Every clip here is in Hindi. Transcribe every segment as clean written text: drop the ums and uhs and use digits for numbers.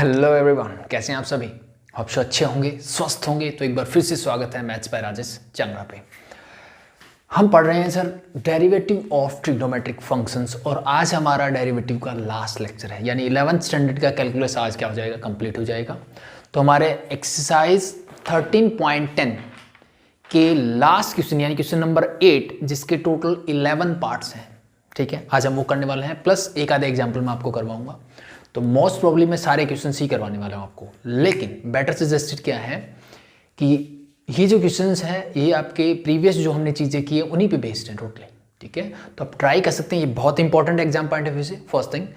हेलो एवरीवन, कैसे हैं आप सभी। होप सो अच्छे होंगे, स्वस्थ होंगे। तो एक बार फिर से स्वागत है मैथ्स बाय राजेश चंद्रा पे। हम पढ़ रहे हैं sir derivative of trigonometric functions, और आज हमारा डेरिवेटिव का लास्ट लेक्चर है, यानी 11th स्टैंडर्ड का कैलकुलस आज क्या हो जाएगा, कंप्लीट हो जाएगा। तो हमारे एक्सरसाइज 13.10 के लास्ट क्वेश्चन यानी क्वेश्चन नंबर 8, जिसके टोटल 11 पार्ट्स हैं, ठीक है, आज हम वो करने वाले हैं, प्लस एक आधा एग्जाम्पल मैं आपको करवाऊंगा। तो मोस्ट प्रॉब्ली मैं सारे क्वेश्चन ही करवाने वाला हूँ आपको, लेकिन बेटर सजेस्टेड क्या है कि ये जो क्वेश्चंस हैं ये आपके प्रीवियस जो हमने चीज़ें की है उन्हीं पे बेस्ड हैं टोटली, ठीक है। तो आप ट्राई कर सकते हैं, ये बहुत important exam point of view से, फर्स्ट थिंग।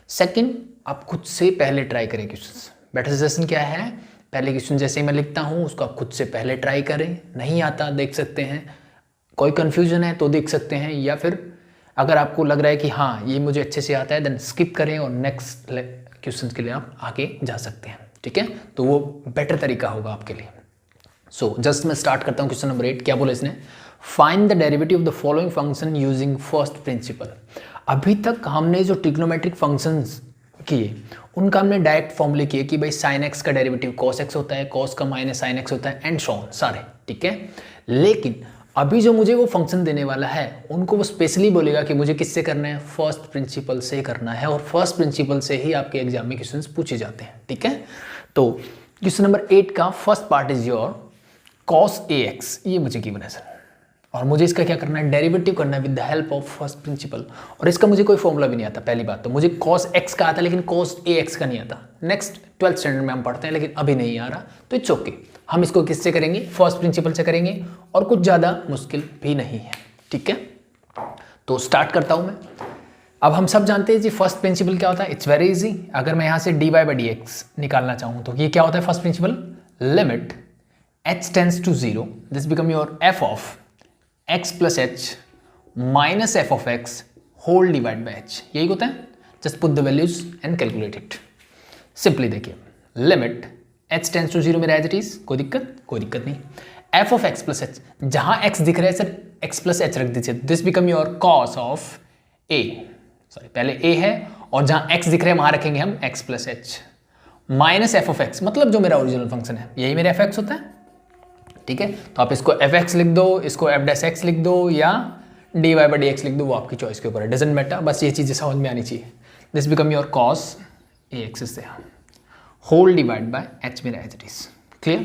सेकंड, आप खुद से पहले ट्राई करें क्वेश्चंस। बेटर सजेशन क्या है, पहले क्वेश्चन जैसे ही मैं लिखता हूँ उसको आप खुद से पहले ट्राई करें, नहीं आता देख सकते हैं, कोई कन्फ्यूजन है तो देख सकते हैं, या फिर अगर आपको लग रहा है कि हाँ ये मुझे अच्छे से आता है देन स्किप करें और नेक्स्ट क्वेश्चन के लिए आप आगे जा सकते हैं, ठीक है। तो वो बेटर तरीका होगा आपके लिए। सो जस्ट मैं स्टार्ट करता हूँ क्वेश्चन नंबर 8। क्या बोला इसने, find the derivative of the following function using first principal. अभी तक हमने जो ट्रिग्नोमेट्रिक फंक्शंस किए उनका हमने डायरेक्ट फॉर्मूले किए कि भाई साइन एक्स का डेरिवेटिव कॉस एक्स होता है, कॉस का माइनस साइन एक्स होता है, एंड सो ऑन सारे, ठीक है। लेकिन अभी जो मुझे वो फंक्शन देने वाला है उनको वो स्पेशली बोलेगा कि मुझे किससे करना है, फर्स्ट प्रिंसिपल से करना है, और फर्स्ट प्रिंसिपल से ही आपके एग्जाम में क्वेश्चंस पूछे जाते हैं, ठीक है। तो क्वेश्चन नंबर 8 का first part is your cos ax, ये मुझे गिवन है सर, और मुझे इसका क्या करना है, डेरिवेटिव करना है with the help of first principle. और इसका मुझे कोई फॉर्मूला भी नहीं आता, पहली बात तो मुझे cos x का आता है लेकिन cos ax का नहीं आता। नेक्स्ट 12th स्टैंडर्ड में हम पढ़ते हैं लेकिन अभी नहीं आ रहा, तो इट्स ओके। हम इसको किससे करेंगे, फर्स्ट प्रिंसिपल से करेंगे, और कुछ ज़्यादा मुश्किल भी नहीं है, ठीक है। तो स्टार्ट करता हूँ मैं। अब हम सब जानते हैं जी फर्स्ट प्रिंसिपल क्या होता है, इट्स वेरी इजी। अगर मैं यहाँ से dy बाई डी एक्स निकालना चाहूँ तो ये क्या होता है first principle, limit h tends to 0, this become your f of x plus h minus f of x whole divided by h, यही होता है। just put the values and calculate it simply। देखिए लिमिट h tends to 0 मेरा एज इट इज, कोई दिक्कत नहीं। f of x plus h, जहां x दिख रहा है सर x plus h रख दीजिए, this become your cos of a, sorry पहले a है, और जहां x दिख रहा है वहां रखेंगे हम x plus h minus f of x, मतलब जो मेरा ओरिजिनल फंक्शन है यही मेरा f होता है, ठीक है। तो आप इसको fx लिख दो, इसको f डैश x लिख दो, या dy बाई डी एक्स लिख दो, वो आपकी चॉइस के ऊपर है, डजेंट मैटर, बस ये चीज़ें समझ में आनी चाहिए। This become your cos ax से होल डिवाइड बाय h मेरा as it is, clear,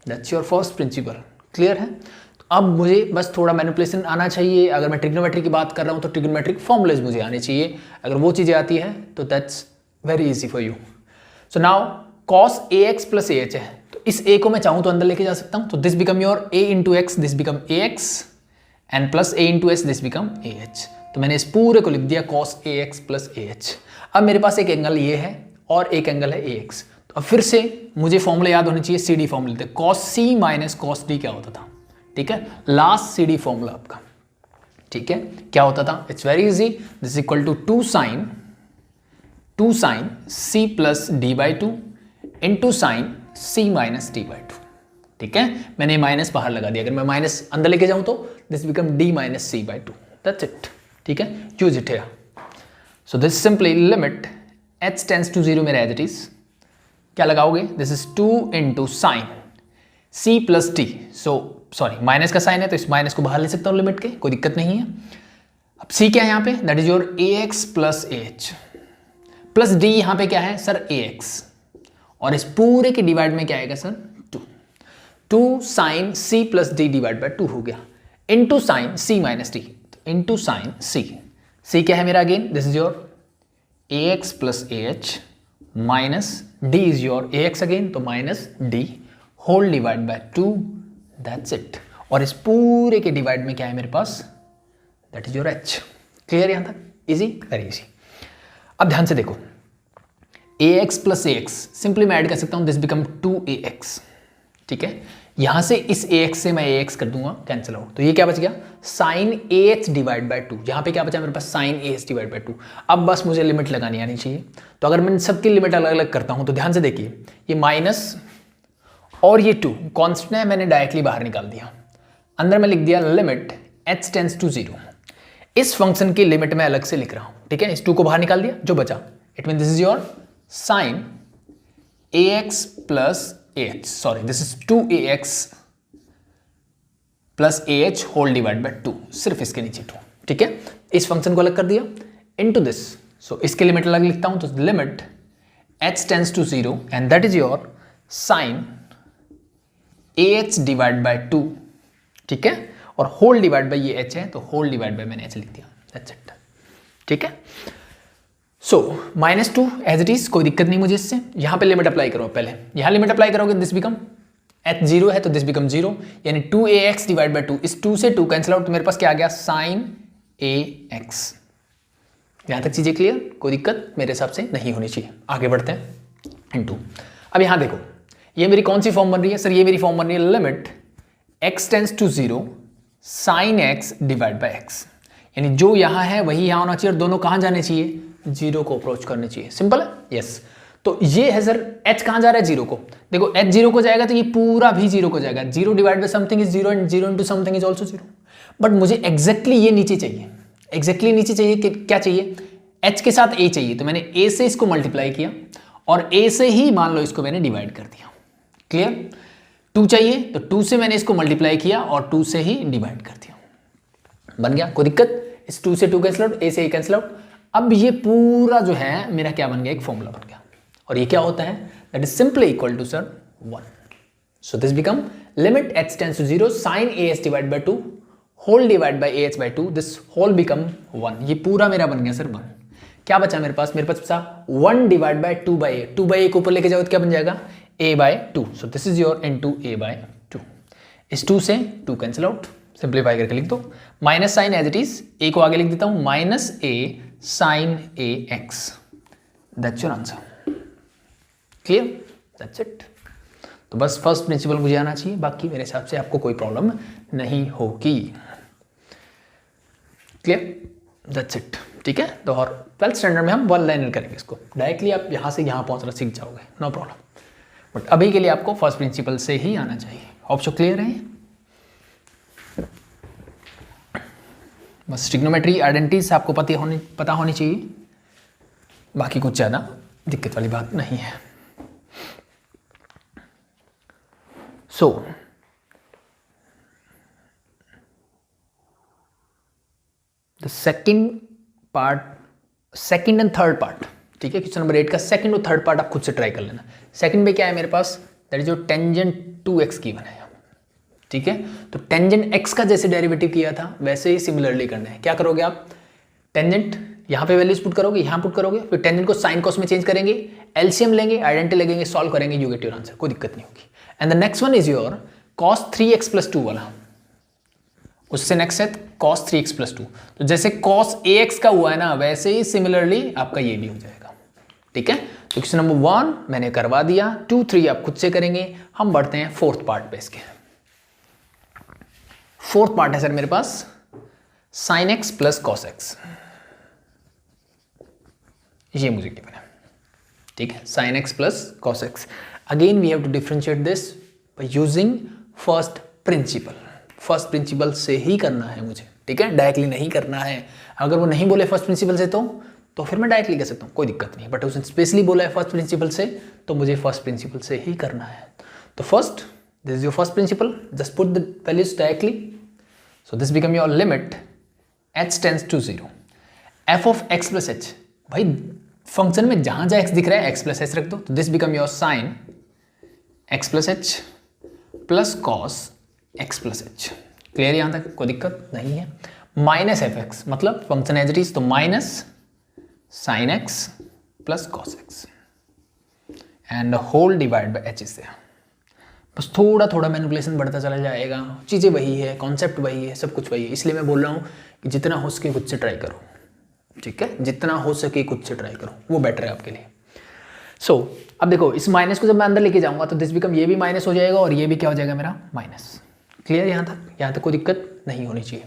that's your first principle, clear है। तो अब मुझे बस थोड़ा मैनिपुलेशन आना चाहिए। अगर मैं ट्रिग्नोमेट्री की बात कर रहा हूँ तो ट्रिग्नोमेट्रिक फॉर्मुलेज मुझे आने चाहिए, अगर वो चीज़ें आती है तो that's very easy for you. So now cos ax plus ah है, इस a को मैं चाहूं तो अंदर लेके जा सकता हूं, तो this become your a into x, this become a x, and plus a into H, this become A H. तो मैंने इस पूरे को लिख दिया cos ax plus A H. अब मेरे पास एक एंगल ये है और एक एंगल है ए एक्स, तो अब फिर से मुझे फॉर्मूला याद होने चाहिए, C D formula, cos c minus cos d क्या होता था, ठीक है, लास्ट सी डी फॉर्मूला आपका, ठीक है, क्या होता था, it's very easy, this equal to 2 sine c plus D by two into sine c minus D by two, ठीक है। मैंने माइनस बाहर लगा दिया, अगर मैं माइनस अंदर लेके जाऊं तो this become d minus C by two, that's it, ठीक है, use it here. So this simply limit h tends to 0 मेरा एज इट इज, क्या लगाओगे, this is 2 into sine c plus D, so sorry minus का साइन है तो इस माइनस को बाहर ले सकता हूँ लिमिट के, कोई दिक्कत नहीं है। अब c क्या है यहाँ पे, that is your ax plus H, plus d यहाँ पे क्या है सर ax, और इस पूरे के डिवाइड में क्या आएगा sir 2 sine c plus D divide by 2 हो गया, into sine c minus D, into sine c क्या है मेरा again, this is your ax plus A H minus d is your ax again, तो minus d whole divide by 2, that's it. और इस पूरे के डिवाइड में क्या है मेरे पास, that is your h, clear यहां तक, इजी, वेरी इजी। अब ध्यान से देखो, ax प्लस ax सिंपली मैं ऐड कर सकता हूं, दिस बिकम 2ax, ठीक है। यहां से इस ax से मैं ax कर दूंगा, कैंसिल आउट, तो ये क्या बच गया, साइन ah डिवाइड बाय 2, यहां पे क्या बचा मेरे पास, साइन ah डिवाइड बाय 2। अब बस मुझे लिमिट लगानी आनी चाहिए, तो अगर मैं सबकी लिमिट अलग अलग करता हूं तो ध्यान से देखिए, ये माइनस और ये 2 कॉन्स्टेंट है, मैंने डायरेक्टली बाहर निकाल दिया, अंदर मैं लिख दिया लिमिट h टेंड्स टू 0। इस फंक्शन की लिमिट मैं अलग से लिख रहा हूं, ठीक है, इस 2 को बाहर निकाल दिया, जो बचा, it mean this is your sine ax plus ah, sorry this is 2ax plus ah whole divide by 2, सिर्फ इसके नीचे 2, ठीक है। इस फंक्शन को अलग कर दिया इनटू दिस, सो इसके लिमिट अलग लिखता हूं, तो limit h tends to 0 and that is your sine ah divide by 2, ठीक है, और होल डिवाइड बाय ये h है तो होल डिवाइड बाय मैंने h लिख दिया, दैट्स इट, ठीक है। सो -2 एज इट इज, कोई दिक्कत नहीं मुझे इससे। यहां पे लिमिट अप्लाई करो, पहले यहां लिमिट अप्लाई करोगे, दिस बिकम h 0 है तो दिस बिकम 0, यानी 2ax डिवाइड बाय 2, इस 2 से 2 कैंसिल आउट, तो मेरे पास क्या आ गया sin ax। यहां तक चीजें क्लियर, कोई दिक्कत मेरे हिसाब से नहीं होनी चाहिए। आगे बढ़ते हैं इनटू, अब यहां देखो ये मेरी कौन सी फॉर्म बन रही है सर, ये मेरी फॉर्म बन रही है limit x tends to 0 sin x divide by x, यानी जो यहां है वही यहां होना चाहिए और दोनों कहां जाने चाहिए, 0 को अप्रोच करने चाहिए, सिंपल है, यस। तो ये है सर h कहां जा रहा है, 0 को, देखो h 0 को जाएगा तो ये पूरा भी 0 को जाएगा, 0 divide by something is 0 and 0 into something is also 0, but मुझे एग्जैक्टली ये नीचे चाहिए, एग्जैक्टली नीचे चाहिए कि क्या चाहिए, h के साथ a चाहिए, तो मैंने a से इसको मल्टीप्लाई किया और a से ही मान लो इसको मैंने डिवाइड कर दिया, क्लियर। 2 चाहिए तो 2 से मैंने इसको मल्टीप्लाई किया और 2 से ही डिवाइड कर दिया, बन गया, कोई दिक्कत, इस 2 से 2 कैंसिल आउट, a से a कैंसिल आउट। अब ये पूरा जो है मेरा क्या बन गया, एक फॉर्मूला बन गया, और ये क्या होता है, that is simply equal to sir 1, so this become limit h tends to 0 sin as divide by 2 whole divide by ah by 2, this whole become 1, ये पूरा मेरा बन गया सर 1। क्या बचा मेरे पास बचा 1 divide by 2 by a, 2 by a को ऊपर लेके जाओ तो क्या बन जाएगा, a by 2, so this is your into a by 2, इस 2 से 2 कैंसिल आउट, सिंप्लीफाई करके लिख दो, minus sine as it is, a को आगे लिख देता हूं minus a sin ax, that's your answer, clear, that's it. तो बस फर्स्ट प्रिंसिपल मुझे आना चाहिए, बाकी मेरे हिसाब से आपको कोई प्रॉब्लम नहीं होगी, क्लियर, दैट्स इट, ठीक है। तो और 12th स्टैंडर्ड में हम वन लाइनर करेंगे इसको, डायरेक्टली आप यहाँ से यहाँ पहुँचना सीख जाओगे, नो प्रॉब्लम, बट अभी के लिए आपको फर्स्ट प्रिंसिपल से ही आना चाहिए। होप सो क्लियर है, बस ट्रिग्नोमेट्री आइडेंटिटीज आपको पता होनी चाहिए, बाकी कुछ ज़्यादा दिक्कत वाली बात नहीं है। So the second part, second and third part, ठीक है, क्वेश्चन नंबर 8 का सेकंड और थर्ड पार्ट आप खुद से ट्राई कर लेना। सेकंड में क्या है मेरे पास, दैट इज जो टेंजेंट 2x की बनाया, ठीक है, तो टेंजेंट x का जैसे डेरिवेटिव किया था वैसे ही सिमिलरली करना है। क्या करोगे आप, टेंजेंट यहाँ पे वैल्यूज पुट करोगे, यहाँ पुट करोगे, फिर टेंजेंट को साइन कॉस में चेंज करेंगे, एलसीएम लेंगे, आइडेंटिटी लगेंगे, सॉल्व करेंगे, यू गेट योर आंसर, कोई दिक्कत नहीं होगी। And the next one is your cos 3x plus 2 वाला, उससे नेक्स्ट है cos 3x प्लस 2, तो जैसे cos ax का हुआ है ना वैसे ही सिमिलरली आपका ये भी हो जाएगा, ठीक है। तो क्वेश्चन नंबर 1 मैंने करवा दिया, 2 3 आप खुद से करेंगे। हम बढ़ते हैं फोर्थ पार्ट पे। इसके फोर्थ पार्ट है सर मेरे पास sin x plus cos x, ये मुझे गिवन है, ठीक है, sin x plus cos x। Again we have to differentiate this by using first principle, first principle से ही करना है मुझे, ठीक है, डायरेक्टली नहीं करना है। अगर वो नहीं बोले फर्स्ट प्रिंसिपल से तो फिर मैं डायरेक्टली कर सकता हूँ, कोई दिक्कत नहीं, बट उसने स्पेशली बोला है फर्स्ट प्रिंसिपल से, तो मुझे फर्स्ट प्रिंसिपल से ही करना है। तो first, this is your first principle, just put the values directly, so this become your limit h tends to 0 f of x plus h, भाई फंक्शन में जहां जहां x दिख रहा है x प्लस h रख दो, तो this become your sine x plus h plus cos x plus h, clear, यहां तक कोई दिक्कत नहीं है। माइनस एफ एक्स, मतलब फंक्शन एज इट इज, तो minus sine x plus cos x and whole divide by h से। बस थोड़ा थोड़ा मैनिपुलेशन बढ़ता चला जाएगा, चीज़ें वही है, कॉन्सेप्ट वही है, सब कुछ वही है, इसलिए मैं बोल रहा हूँ कि जितना हो सके खुद से ट्राई करो, ठीक है, जितना हो सके खुद से ट्राई करो, वो बेटर है आपके लिए। सो अब देखो इस माइनस को जब मैं अंदर लेके जाऊंगा तो दिस बिकम, ये भी माइनस हो जाएगा और ये भी क्या हो जाएगा मेरा माइनस, क्लियर, यहाँ तक कोई दिक्कत नहीं होनी चाहिए।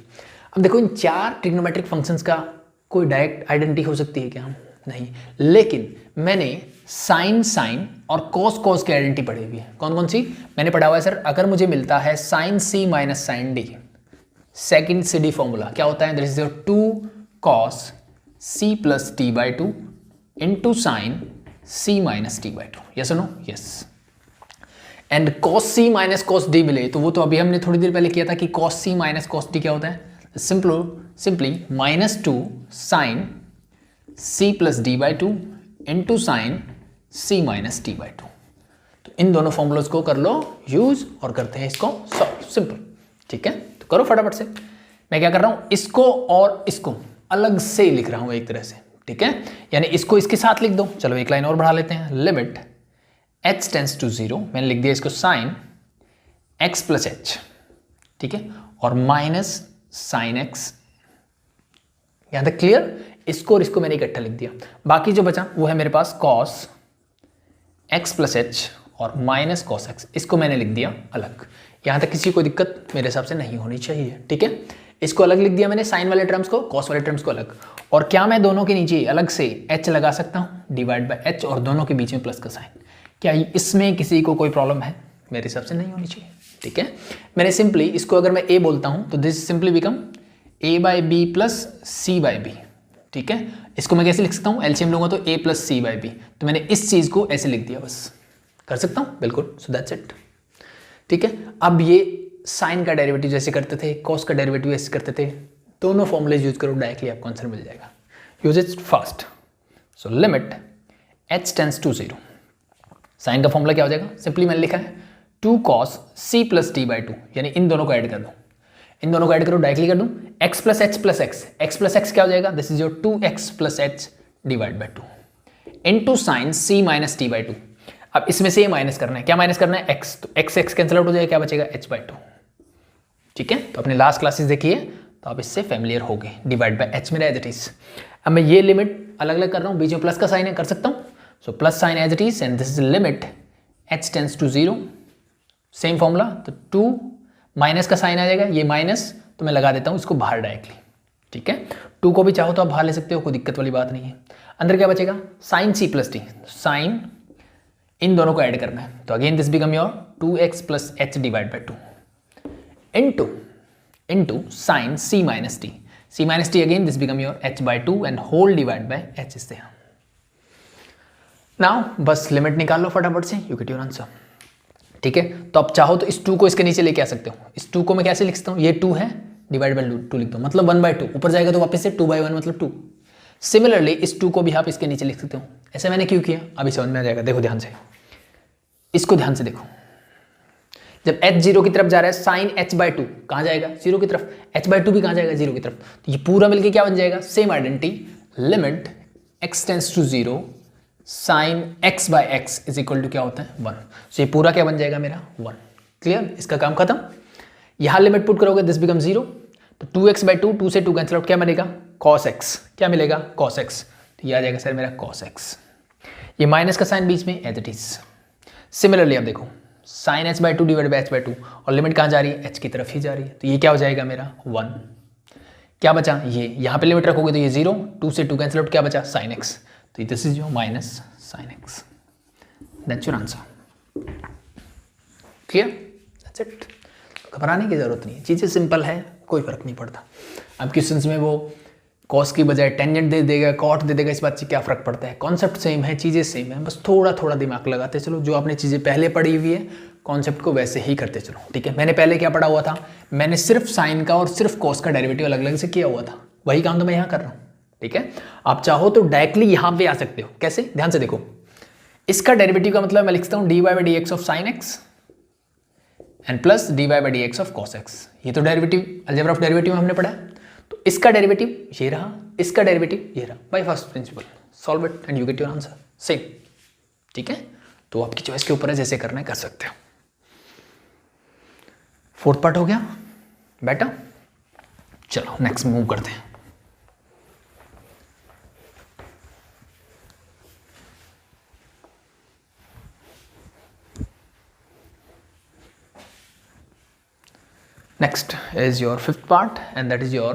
अब देखो इन 4 ट्रिग्नोमेट्रिक फंक्शंस का कोई डायरेक्ट आइडेंटिटी हो सकती है क्या, नहीं, लेकिन मैंने साइन साइन और कॉस कॉस की आइडेंटिटी पढ़ी हुई है। कौन कौन सी मैंने पढ़ा हुआ है सर, अगर मुझे मिलता है साइन सी minus sine D, second C D formula क्या होता है, that is 2 cos C plus T by 2 into sine c minus T by two, yes no, yes. And cos c minus cos d मिले तो वो तो अभी हमने थोड़ी देर पहले किया था कि cos c minus cos d क्या होता है, simply minus two sine c plus D by two into sine c minus T by two. तो इन दोनों फॉर्मूलाज को कर लो यूज और करते हैं इसको सॉल्व, सिंपल, ठीक है। तो करो फटाफट से। मैं क्या कर रहा हूं, इसको और इसको अलग से लिख रहा हूं एक तरह से, ठीक है, यानी इसको इसके साथ लिख दो। चलो एक लाइन और बढ़ा लेते हैं, लिमिट h टेंड्स टू 0, मैंने लिख दिया इसको साइन x प्लस एच, ठीक है, और माइनस साइन x, यहां तक क्लियर। इसको और इसको मैंने इकट्ठा लिख दिया, बाकी जो बचा वो है मेरे पास cos x प्लस एच और माइनस cos x, इसको मैंने लिख दिया अलग। यहां तक किसी को दिक्कत मेरे हिसाब से नहीं होनी चाहिए, ठीक है। इसको अलग लिख दिया मैंने, साइन वाले टर्म्स को, cos वाले टर्म्स को अलग। और क्या मैं दोनों के नीचे अलग से h लगा सकता हूं, डिवाइड बाय h, और दोनों के बीच में प्लस का साइन। क्या इसमें किसी को कोई प्रॉब्लम है? मेरे हिसाब से नहीं होनी चाहिए, ठीक है। मैंने सिंपली इसको अगर मैं a बोलता हूं तो this simply become a by B plus C by B, ठीक है। इसको मैं कैसे लिख सकता हूं, एलसीएम लूंगा तो a plus C by B, तो मैंने इस चीज को ऐसे लिख दिया, बस कर सकता हूं, बिल्कुल, सो दैट्स इट, ठीक है। अब ये साइन का डेरिवेटिव जैसे करते थे, कॉस का डेरिवेटिव ऐसे करते थे, दोनों फॉर्मूलेज यूज करो, डायरेक्टली आपको आंसर मिल जाएगा। Use it fast. So limit h tends to 0, sine का फॉर्मूला क्या हो जाएगा, सिंपली मैंने लिखा है 2 cos c plus T by to, यानी इन दोनों को ऐड कर दो, इन दोनों को ऐड करो, डायरेक्टली कर दूं, x plus H plus x, x plus x क्या हो जाएगा, this is your 2x plus h divide by two into sine c minus T by to. अब इसमें से ये माइनस करना है, क्या माइनस करना है, x, तो x कैंसिल आउट हो जाएगा, क्या बचेगा, h बाई टू, ठीक है। तो अपने लास्ट क्लासेस देखिए तो आप इससे फैमिलियर हो गए, डिवाइड बाई h मेरा एज इट इज। अब मैं ये लिमिट अलग अलग कर रहा हूँ, बीच में प्लस का साइन है, कर सकता हूँ, so plus sine as it is, and this is limit h tends to 0, same formula, तो 2 माइनस का साइन आ जाएगा, ये माइनस तो मैं लगा देता हूँ इसको बाहर डायरेक्टली, ठीक है। 2 को भी चाहो तो आप बाहर ले सकते हो, कोई दिक्कत वाली बात नहीं है। अंदर क्या बचेगा, sine c plus t, sine इन दोनों को ऐड करना है, तो again this become your 2x plus h divide by two into sine c minus t, c minus t, again this become your h by two and whole divide by h is there. Now बस लिमिट निकाल लो फटाफट से, यू गेट योर आंसर, ठीक है। तो अब चाहो तो इस 2 को इसके नीचे लेके आ सकते हो, इस 2 को मैं कैसे लिख सकता हूँ, ये 2 है, डिवाइड बाई 2 लिख दो, मतलब 1/2, ऊपर जाएगा तो वापस से 2/1 मतलब 2। सिमिलरली इस 2 को भी आप इसके नीचे लिख सकते हो, ऐसे मैंने क्यों किया अभी समझ में आ जाएगा, देखो ध्यान से, इसको ध्यान से देखो, जब h 0 की तरफ जा रहा है, साइन h बाई टू कहाँ जाएगा, 0 की तरफ, h बाई टू भी कहाँ जाएगा, 0 की तरफ, तो ये पूरा मिलके क्या बन जाएगा, same identity, limit x tends to 0 sine x by x is equal to क्या होता है 1, सो ये पूरा क्या बन जाएगा मेरा 1, क्लियर, इसका काम खत्म। यहाँ लिमिट पुट करोगे, दिस बिकम 0, तो 2x बाई टू, 2 से 2 कैंसिल आउट, क्या बनेगा cos x, क्या मिलेगा cos x, तो ये आ जाएगा सर मेरा cos x, ये माइनस का साइन बीच में एज इट इज। सिमिलरली अब देखो sine h by two divide by h by two, और लिमिट कहाँ जा रही है, h की तरफ ही जा रही है, तो ये क्या हो जाएगा मेरा 1, क्या बचा, ये यहाँ पे लिमिट रखोगे तो ये 0, 2 से 2 कैंसिल आउट, क्या बचा sin x, तो this is your minus sin x, that's your answer, clear, that's it. घबराने की जरूरत नहीं है, चीज़ें सिंपल है, कोई फर्क नहीं पड़ता। अब क्वेश्चंस में वो कॉस की बजाय टेंजेंट दे देगा, कॉट दे देगा, इस बात से क्या फ़र्क पड़ता है, कॉन्सेप्ट सेम है, चीज़ें सेम है, बस थोड़ा थोड़ा दिमाग लगाते चलो, जो आपने चीज़ें पहले पढ़ी हुई है कॉन्सेप्ट को वैसे ही करते चलो, ठीक है। मैंने पहले क्या पढ़ा हुआ था, मैंने सिर्फ साइन का और सिर्फ कॉस का डेरिवेटिव अलग अलग से किया हुआ था, वही काम तो मैं यहाँ कर रहा हूँ, ठीक है। आप चाहो तो डायरेक्टली यहाँ पे आ सकते हो, कैसे, ध्यान से देखो, इसका डेरिवेटिव का मतलब मैं लिखता हूँ dy by D x of sine x and plus dy by D x of cos x, ये तो डेरिवेटिव अलजेब्रा ऑफ डेरिवेटिव में हमने पढ़ा है, तो इसका डेरिवेटिव ये रहा, इसका डेरिवेटिव ये रहा, bye first principal solve it and you get your answer same, ठीक है। तो आपकी चॉइस के ऊपर है, जैसे करना है कर सकते हो। फोर्थ पार्ट हो गया बेटा, चलो नेक्स्ट मूव करते हैं। Next is your fifth part and that is your,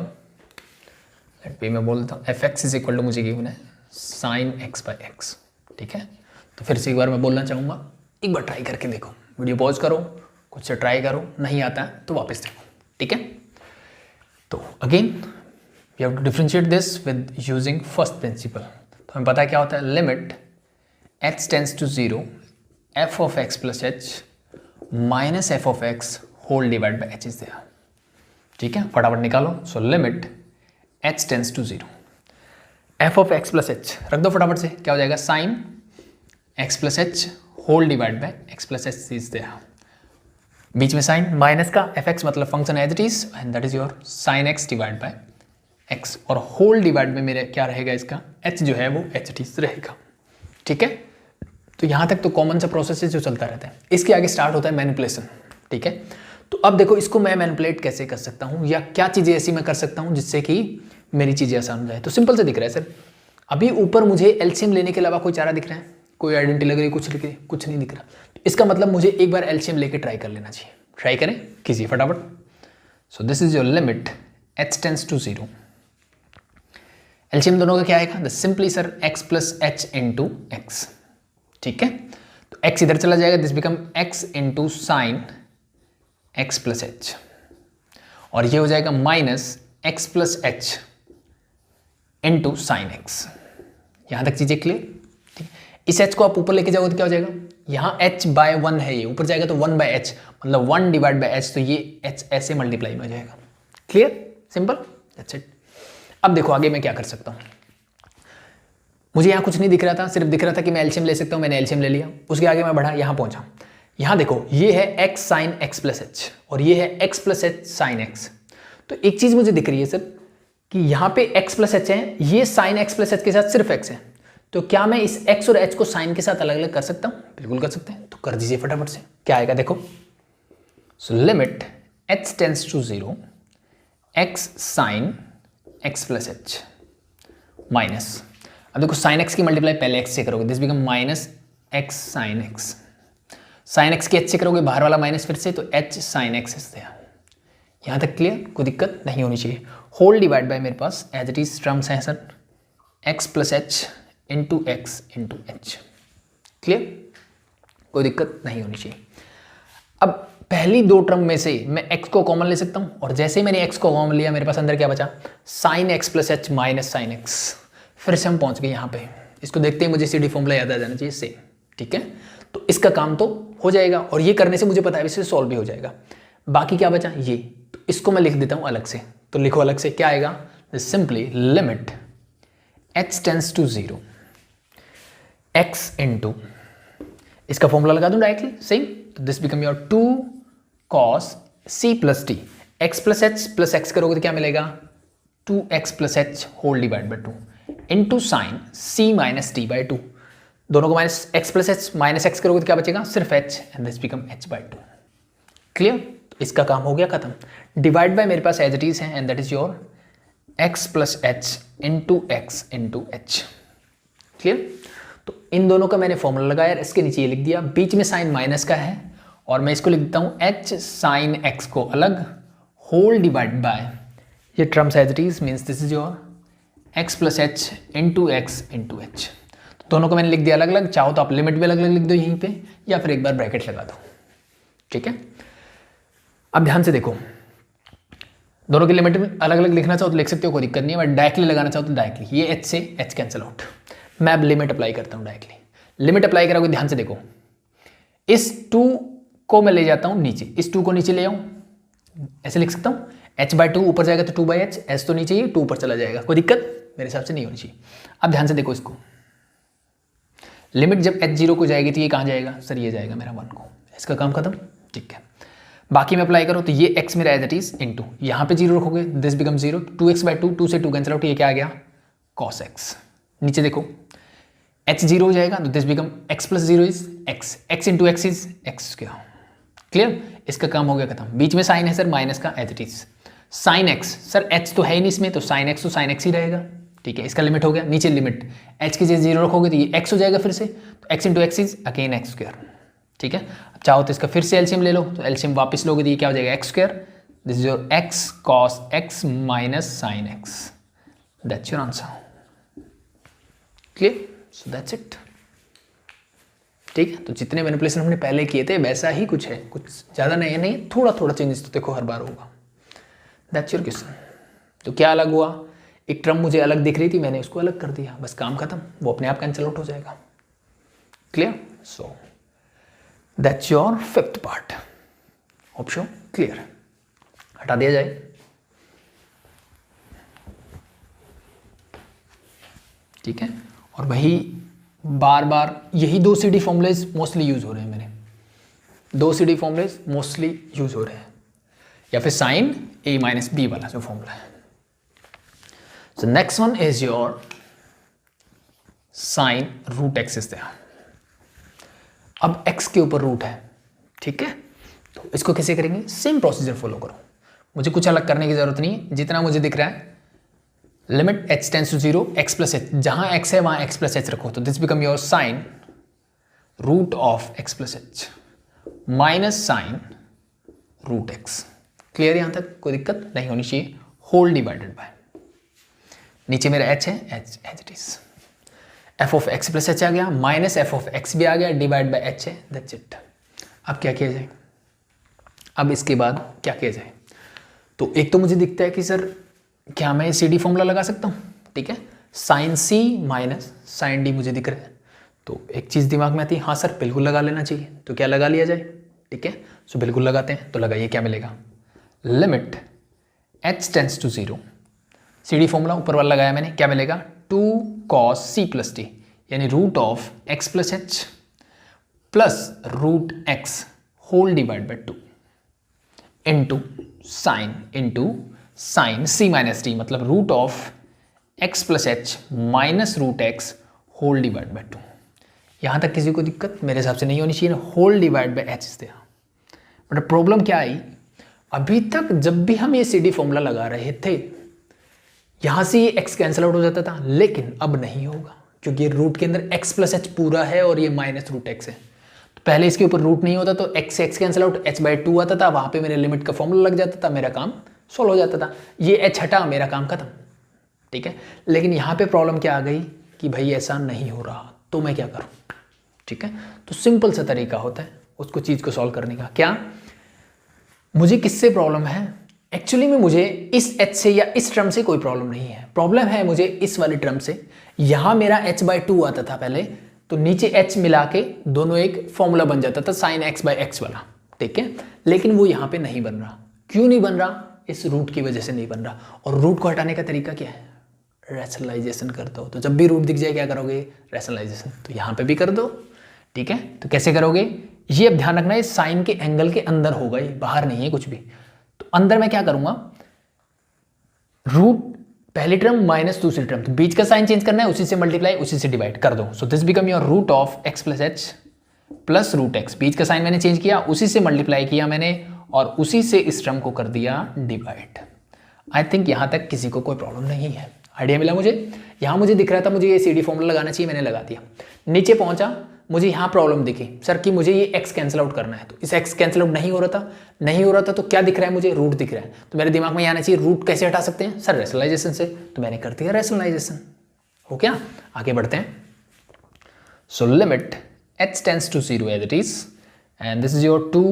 let me, मैं बोलता हूँ f x is equal to, मुझे गिवन है साइन एक्स बाई एक्स, ठीक है। तो फिर से एक बार मैं बोलना चाहूँगा, एक बार ट्राई करके देखो, वीडियो पॉज करो, खुद से ट्राई करो, नहीं आता है तो वापस देखो, ठीक है। तो again you have to differentiate this with using first principle, तो हमें पता है क्या होता है, limit h tends to 0 f of x plus h minus f of x whole divide by h is there. ठीक है, फटाफट निकालो। So limit h tends to 0 f of x plus h रख दो फटाफट से, क्या हो जाएगा sine x plus h whole divide by x plus h is there. बीच में साइन माइनस का fx मतलब function as it is and that is your sine x divide by x और होल डिवाइड में मेरे क्या रहेगा इसका h जो है वो एच इट इज रहेगा। ठीक है, तो यहाँ तक तो कॉमन सा प्रोसेस है जो चलता रहता है। इसके आगे स्टार्ट होता है मैनिपुलेशन। ठीक है, तो अब देखो इसको मैं मैनिपुलेट कैसे कर सकता हूँ या क्या चीज़ें ऐसी मैं कर सकता हूँ जिससे कि मेरी चीज़ें आसान हो जाए। तो सिंपल से दिख रहा है सर, अभी ऊपर मुझे एलसीएम लेने के अलावा कोई चारा दिख रहा है, कोई आइडेंटिटी लग रही है, कुछ नहीं दिख रहा। तो इसका मतलब मुझे एक बार एलसीएम लेके ट्राई कर लेना चाहिए। ट्राई करें, कीजिए फटाफट। So this is your limit h tends to 0। LCM दोनों का क्या आएगा, simply sir x plus h into x. ठीक है, तो x इधर चला जाएगा, this become x into sine x plus h और ये हो जाएगा minus x plus h into sine x। यहां तक चीजें क्लियर। ठीक है, इस h को आप ऊपर लेके जाओगे तो क्या हो जाएगा, यहाँ h बाय 1 है, ये ऊपर जाएगा तो 1 बाय h मतलब 1 डिवाइड बाय h, तो ये h ऐसे मल्टीप्लाई में हो जाएगा। Clear, simple, that's it. अब देखो आगे मैं क्या कर सकता हूँ। मुझे यहाँ कुछ नहीं दिख रहा था, सिर्फ दिख रहा था कि मैं एलसीएम ले सकता हूँ, मैंने एलसीएम ले लिया। उसके आगे मैं बढ़ा, यहाँ पहुँचा। यहाँ देखो ये है x sine x plus h और ये है x plus h sine x। तो एक चीज़ मुझे दिख रही है सर कि यहाँ पे x प्लस h है, ये साइन x प्लस h के साथ सिर्फ x है। तो क्या मैं इस x और h को साइन के साथ अलग अलग कर सकता हूँ? बिल्कुल कर सकते हैं, तो कर दीजिए फटाफट से। क्या आएगा देखो, so limit h tends to 0 x sine x plus h minus, अब देखो साइन x की मल्टीप्लाई पहले x से करोगे, this become minus x sine x। Sine x की h से करोगे बाहर वाला माइनस फिर से, तो h sine x is there. यहाँ तक क्लियर, कोई दिक्कत नहीं होनी चाहिए। होल डिवाइड बाय मेरे पास एज इट इज टर्म्स हैं sir x plus h into x into H. Clear, कोई दिक्कत नहीं होनी चाहिए। अब पहली दो टर्म में से मैं x को कॉमन ले सकता हूँ और जैसे ही मैंने x को कॉमन लिया मेरे पास अंदर क्या बचा, sine x plus h minus sine x। फिर से हम पहुंच गए यहाँ पे। इसको देखते ही मुझे सीडी फॉर्मूला याद आ जाना चाहिए सेम। ठीक है, तो इसका काम तो हो जाएगा और ये करने से मुझे पता है इससे सॉल्व भी हो जाएगा। बाकी क्या बचा ये, तो इसको मैं लिख देता हूँ अलग से। तो लिखो अलग से, क्या आएगा, simply limit h tends to 0 x into, इसका फॉर्मूला लगा दूं डायरेक्टली सेम, तो this become your 2 cos c plus t। x plus h plus x करोगे तो क्या मिलेगा, 2x plus h whole divide by 2 into sine c minus T by 2। दोनों को minus x plus h minus x करोगे तो क्या बचेगा, सिर्फ h and this become h by 2। Clear, तो इसका काम हो गया खत्म। डिवाइड बाय मेरे पास एज इट इज है and that is your x plus h into x into H. Clear, तो इन दोनों का मैंने फॉर्मूला लगाया, इसके नीचे ये लिख दिया, बीच में साइन माइनस का है और मैं इसको लिख देता हूँ h साइन x को अलग होल डिवाइड बाय ये terms as it is means this is your x plus h into x into h. दोनों को मैंने लिख दिया अलग अलग, चाहो तो आप लिमिट भी अलग अलग लिख दो यहीं पे या फिर एक बार ब्रैकेट लगा दो। ठीक है, अब ध्यान से देखो, दोनों की लिमिट अलग अलग लिखना चाहो तो लिख सकते हो, कोई दिक्कत नहीं है, बट डायरेक्टली लगाना चाहो तो डायरेक्टली, ये h से h कैंसिल आउट। मैं अब लिमिट अप्लाई करता हूँ डायरेक्टली। लिमिट अप्लाई करोगे, ध्यान से देखो, इस 2 को मैं ले जाता हूँ नीचे, इस 2 को नीचे ले आऊँ, ऐसे लिख सकता हूँ h बाई 2 ऊपर जाएगा तो 2 बाई h, h तो नीचे ही 2 ऊपर चला जाएगा, कोई दिक्कत मेरे हिसाब से नहीं होनी चाहिए। अब ध्यान से देखो इसको, लिमिट जब h 0 को जाएगी तो ये कहाँ जाएगा सर, ये जाएगा मेरा 1 को, इसका काम खत्म। ठीक है, बाकी में अप्लाई करो तो ये x मेरा एज इट इज इंटू यहाँ पे 0 रखोगे, दिस बिकम 0, 2x बाई 2, 2 से 2 कैंसिल आउट, ये क्या आ गया cos x। नीचे देखो h 0 हो जाएगा तो this become x plus 0 is x, x into x is x square. Clear, इसका काम हो गया खत्म। बीच में साइन है सर माइनस का as it is, sine x sir h तो है ही नहीं इसमें, तो साइन x तो साइन x ही रहेगा। ठीक है, इसका लिमिट हो गया। नीचे लिमिट h की जगह 0 रखोगे तो ये x हो जाएगा फिर से, तो x into x is again x square. ठीक है, अब चाहो तो इसका फिर से एलसीएम ले लो, तो एलसीएम वापस लोगे तो ये क्या हो जाएगा x square, this is your x cos x minus sine x, that's your answer. Clear, so that's it. ठीक है, तो जितने मैनिपुलेशन हमने पहले किए थे वैसा ही कुछ है, कुछ ज़्यादा नहीं है, नहीं थोड़ा थोड़ा चेंजेस तो देखो हर बार होगा। That's your question. तो क्या अलग हुआ, एक टर्म मुझे अलग दिख रही थी, मैंने उसको अलग कर दिया, बस काम खत्म, वो अपने आप कैंसिल आउट हो जाएगा। Clear? So that's your fifth part. Hope so clear. हटा दिया जाए। ठीक है, और वही बार बार यही 2 CD फॉर्मूलेज मोस्टली यूज हो रहे हैं मेरे, 2 CD फॉर्मूलेज मोस्टली यूज हो रहे हैं, या फिर साइन a माइनस बी वाला जो फॉर्मूला है। So next one is your sine root x is there. अब x के ऊपर रूट है, ठीक है, तो इसको कैसे करेंगे? सेम प्रोसीजर फॉलो करो, मुझे कुछ अलग करने की जरूरत नहीं है। जितना मुझे दिख रहा है, limit h tends to 0 x plus h, जहां x है वहां x प्लस एच रखो, तो this become your sine root of x plus H minus sine root x. Clear? यहां तक कोई दिक्कत नहीं होनी चाहिए। होल डिवाइडेड बाय, नीचे मेरा h है, h as it is, f of x plus H आ गया, माइनस f ऑफ x भी आ गया, डिवाइड बाय h है, दैट्स इट। अब क्या किया जाए? अब इसके बाद क्या किया जाए? तो एक तो मुझे दिखता है कि सर क्या मैं CD फॉर्मूला लगा सकता हूँ, ठीक है, sine C minus sine D मुझे दिख रहा है। तो एक चीज़ दिमाग में आती है, हाँ सर बिल्कुल लगा लेना चाहिए, तो क्या लगा लिया जाए? ठीक है, सो बिल्कुल लगाते हैं। तो लगाइए, क्या मिलेगा? Limit h tends to 0, CD formula ऊपर वाला लगाया मैंने, क्या मिलेगा? 2 cos C प्लस D, यानी root of x plus H plus root x whole divide by 2 into sine C minus D, मतलब root of x plus H minus root x whole divide by 2। यहाँ तक किसी को दिक्कत मेरे हिसाब से नहीं होनी चाहिए ना, होल डिवाइड बाई एच से। बट प्रॉब्लम क्या आई? अभी तक जब भी हम ये CD फॉर्मूला लगा रहे थे, यहाँ से ये x कैंसिल आउट हो जाता था, लेकिन अब नहीं होगा, क्योंकि रूट के अंदर x प्लस एच पूरा है और ये माइनस रूट एक्स है। तो पहले इसके ऊपर रूट नहीं होता, तो x से x cancel out, h by 2 आता था, वहाँ पे मेरे लिमिट का फॉर्मूला लग जाता था, मेरा काम सॉल्व हो जाता था। ये h हटा, मेरा काम खत्म, ठीक है। लेकिन यहाँ पे प्रॉब्लम क्या आ गई कि भाई ऐसा नहीं हो रहा, तो मैं क्या करूँ? ठीक है, तो सिंपल सा तरीका होता है उसको चीज़ को सॉल्व करने का। क्या मुझे किससे प्रॉब्लम है? एक्चुअली में मुझे इस h से या इस टर्म से कोई प्रॉब्लम नहीं है, प्रॉब्लम है मुझे इस वाली टर्म से। यहाँ मेरा h बाई 2 आता था पहले, तो नीचे h मिला के दोनों एक फॉर्मूला बन जाता था साइन x बाई एक्स वाला, ठीक है। लेकिन वो यहाँ पे नहीं बन रहा। क्यों नहीं बन रहा? इस रूट की वजह से नहीं बन रहा। और रूट को हटाने का तरीका क्या है? रैशनलाइजेशन करते हो, तो जब भी रूट दिख जाए क्या करोगे? रैशनलाइजेशन। तो यहाँ पे भी कर दो, ठीक है। तो कैसे करोगे? ये अब ध्यान रखना है, साइन के एंगल के अंदर होगा, ये बाहर नहीं है कुछ भी। तो अंदर मैं क्या करूंगा? रूट पहली टर्म माइनस दूसरी टर्म, तो बीच का साइन चेंज करना है, उसी से मल्टीप्लाई उसी से डिवाइड कर दो। So this become your root of x plus H plus root X. बीच का साइन मैंने चेंज किया, उसी से मल्टीप्लाई किया मैंने, और उसी से इस टर्म को कर दिया डिवाइड। आई थिंक यहां तक किसी को कोई प्रॉब्लम नहीं है। आइडिया मिला मुझे? यहां मुझे दिख रहा था मुझे ये CD फॉर्मूला लगाना चाहिए, मैंने लगा दिया। नीचे पहुंचा, मुझे यहाँ प्रॉब्लम दिखी सर कि मुझे ये x कैंसिल आउट करना है, तो इस x कैंसिल आउट नहीं हो रहा था, तो क्या दिख रहा है मुझे? रूट दिख रहा है। तो मेरे दिमाग में आना चाहिए रूट कैसे हटा सकते हैं सर? रैशनलाइजेशन से। तो मैंने कर दिया रैशनलाइजेशन। हो क्या? आगे बढ़ते हैं। So limit h tends to 0 as it is, and this is your 2।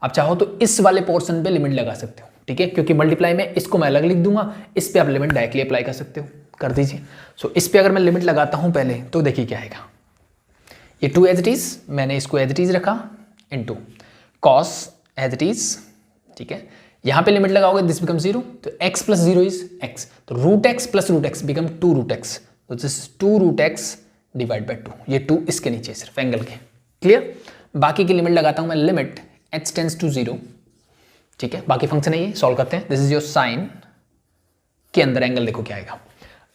अब चाहो तो इस वाले पोर्शन पे लिमिट लगा सकते हो, ठीक है, क्योंकि मल्टीप्लाई में इसको मैं अलग लिख दूंगा, इस पे आप लिमिट डायरेक्टली अप्लाई कर सकते हो, कर दीजिए। सो इस पे अगर मैं लिमिट लगाता हूं पहले, तो देखिए क्या आएगा। ये 2 एज इट इज, मैंने इसको एज इट इज रखा, into cos as it is, ठीक है। यहाँ पे लिमिट लगाओगे, दिस बिकम 0, तो x प्लस 0 इज x, तो root x plus root x become 2 root X, तो this 2 root x divide by 2। ये 2 इसके नीचे सिर्फ एंगल के। क्लियर? बाकी की लिमिट लगाता हूँ मैं, लिमिट h टेंड्स टू 0, ठीक है। बाकी फंक्शन है ये, सॉल्व करते हैं। दिस इज योर साइन के अंदर एंगल, देखो क्या आएगा।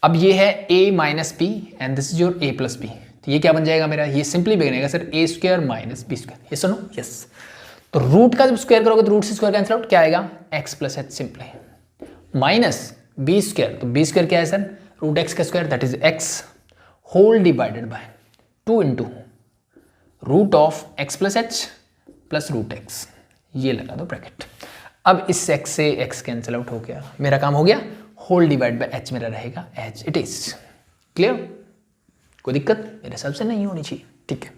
अब ये है a minus b and this is your a plus b, तो ये क्या बन जाएगा मेरा? ये सिंपली बनेगा sir a square minus B square. ये सुनो, यस। तो रूट का जब स्क्वायर करोगे तो रूट से स्क्वायर कैंसिल आउट, क्या आएगा? x plus h simply minus B square, तो बी स्क्वायर क्या है सर? रूट एक्स का square, that is x whole divided by 2 into root of x plus H plus root x. ये लगा दो ब्रैकेट। अब इस x से x कैंसिल आउट हो गया, मेरा काम हो गया। होल डिवाइड बाय h मेरा रहेगा एज इट इज। क्लियर? कोई दिक्कत मेरे हिसाब से नहीं होनी चाहिए, ठीक है।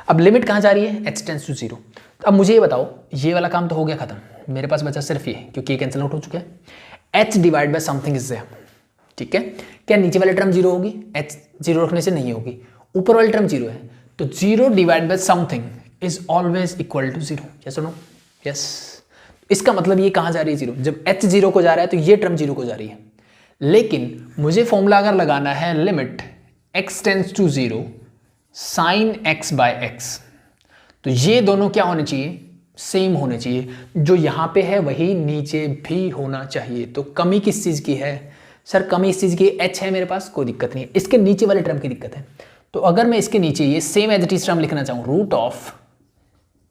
अब लिमिट कहाँ जा रही है? h tends to 0। तो अब मुझे ये बताओ, ये वाला काम तो हो गया खत्म, मेरे पास बचा सिर्फ ये, क्योंकि ये कैंसिल आउट हो चुका है। h divide by something is there, ठीक है। क्या नीचे वाली टर्म 0 होगी? h 0 रखने से नहीं होगी। ऊपर वाली टर्म 0 है, तो 0 divide by something is always equal to 0, yes और नो? यस। इसका मतलब ये कहाँ जा रही है 0, जब h 0 को जा रहा है तो ये टर्म 0 को जा रही है। लेकिन मुझे फॉर्मूला अगर लगाना है limit x tends to 0 sine x by x, तो ये दोनों क्या होने चाहिए? सेम होने चाहिए। जो यहाँ पे है वही नीचे भी होना चाहिए। तो कमी किस चीज़ की है सर? कमी इस चीज़ की h है मेरे पास, कोई दिक्कत नहीं है। इसके नीचे वाले टर्म की दिक्कत है। तो अगर मैं इसके नीचे ये same as it is term लिखना चाहूँ, root of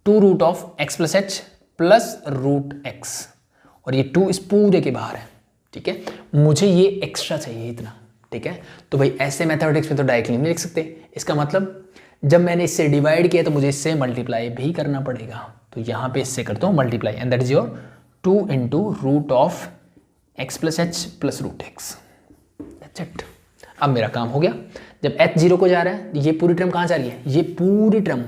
2 root of x plus H plus root x, और ये 2 इस पूरे के बाहर है, ठीक है? मुझे ये एक्स्ट्रा चाहिए इतना, ठीक है? तो भाई ऐसे मैथमेटिक्स में तो डायरेक्टली नहीं लिख सकते। इसका मतलब जब मैंने इससे डिवाइड किया तो मुझे इससे मल्टीप्लाई भी करना पड़ेगा। तो यहाँ पे इससे करता हूँ multiply, and that is your 2 into root of x plus H plus root x. That's it. अब मेरा काम हो गया। जब h 0 को जा रहा है, ये पूरी टर्म कहाँ जा रही है? ये पूरी टर्म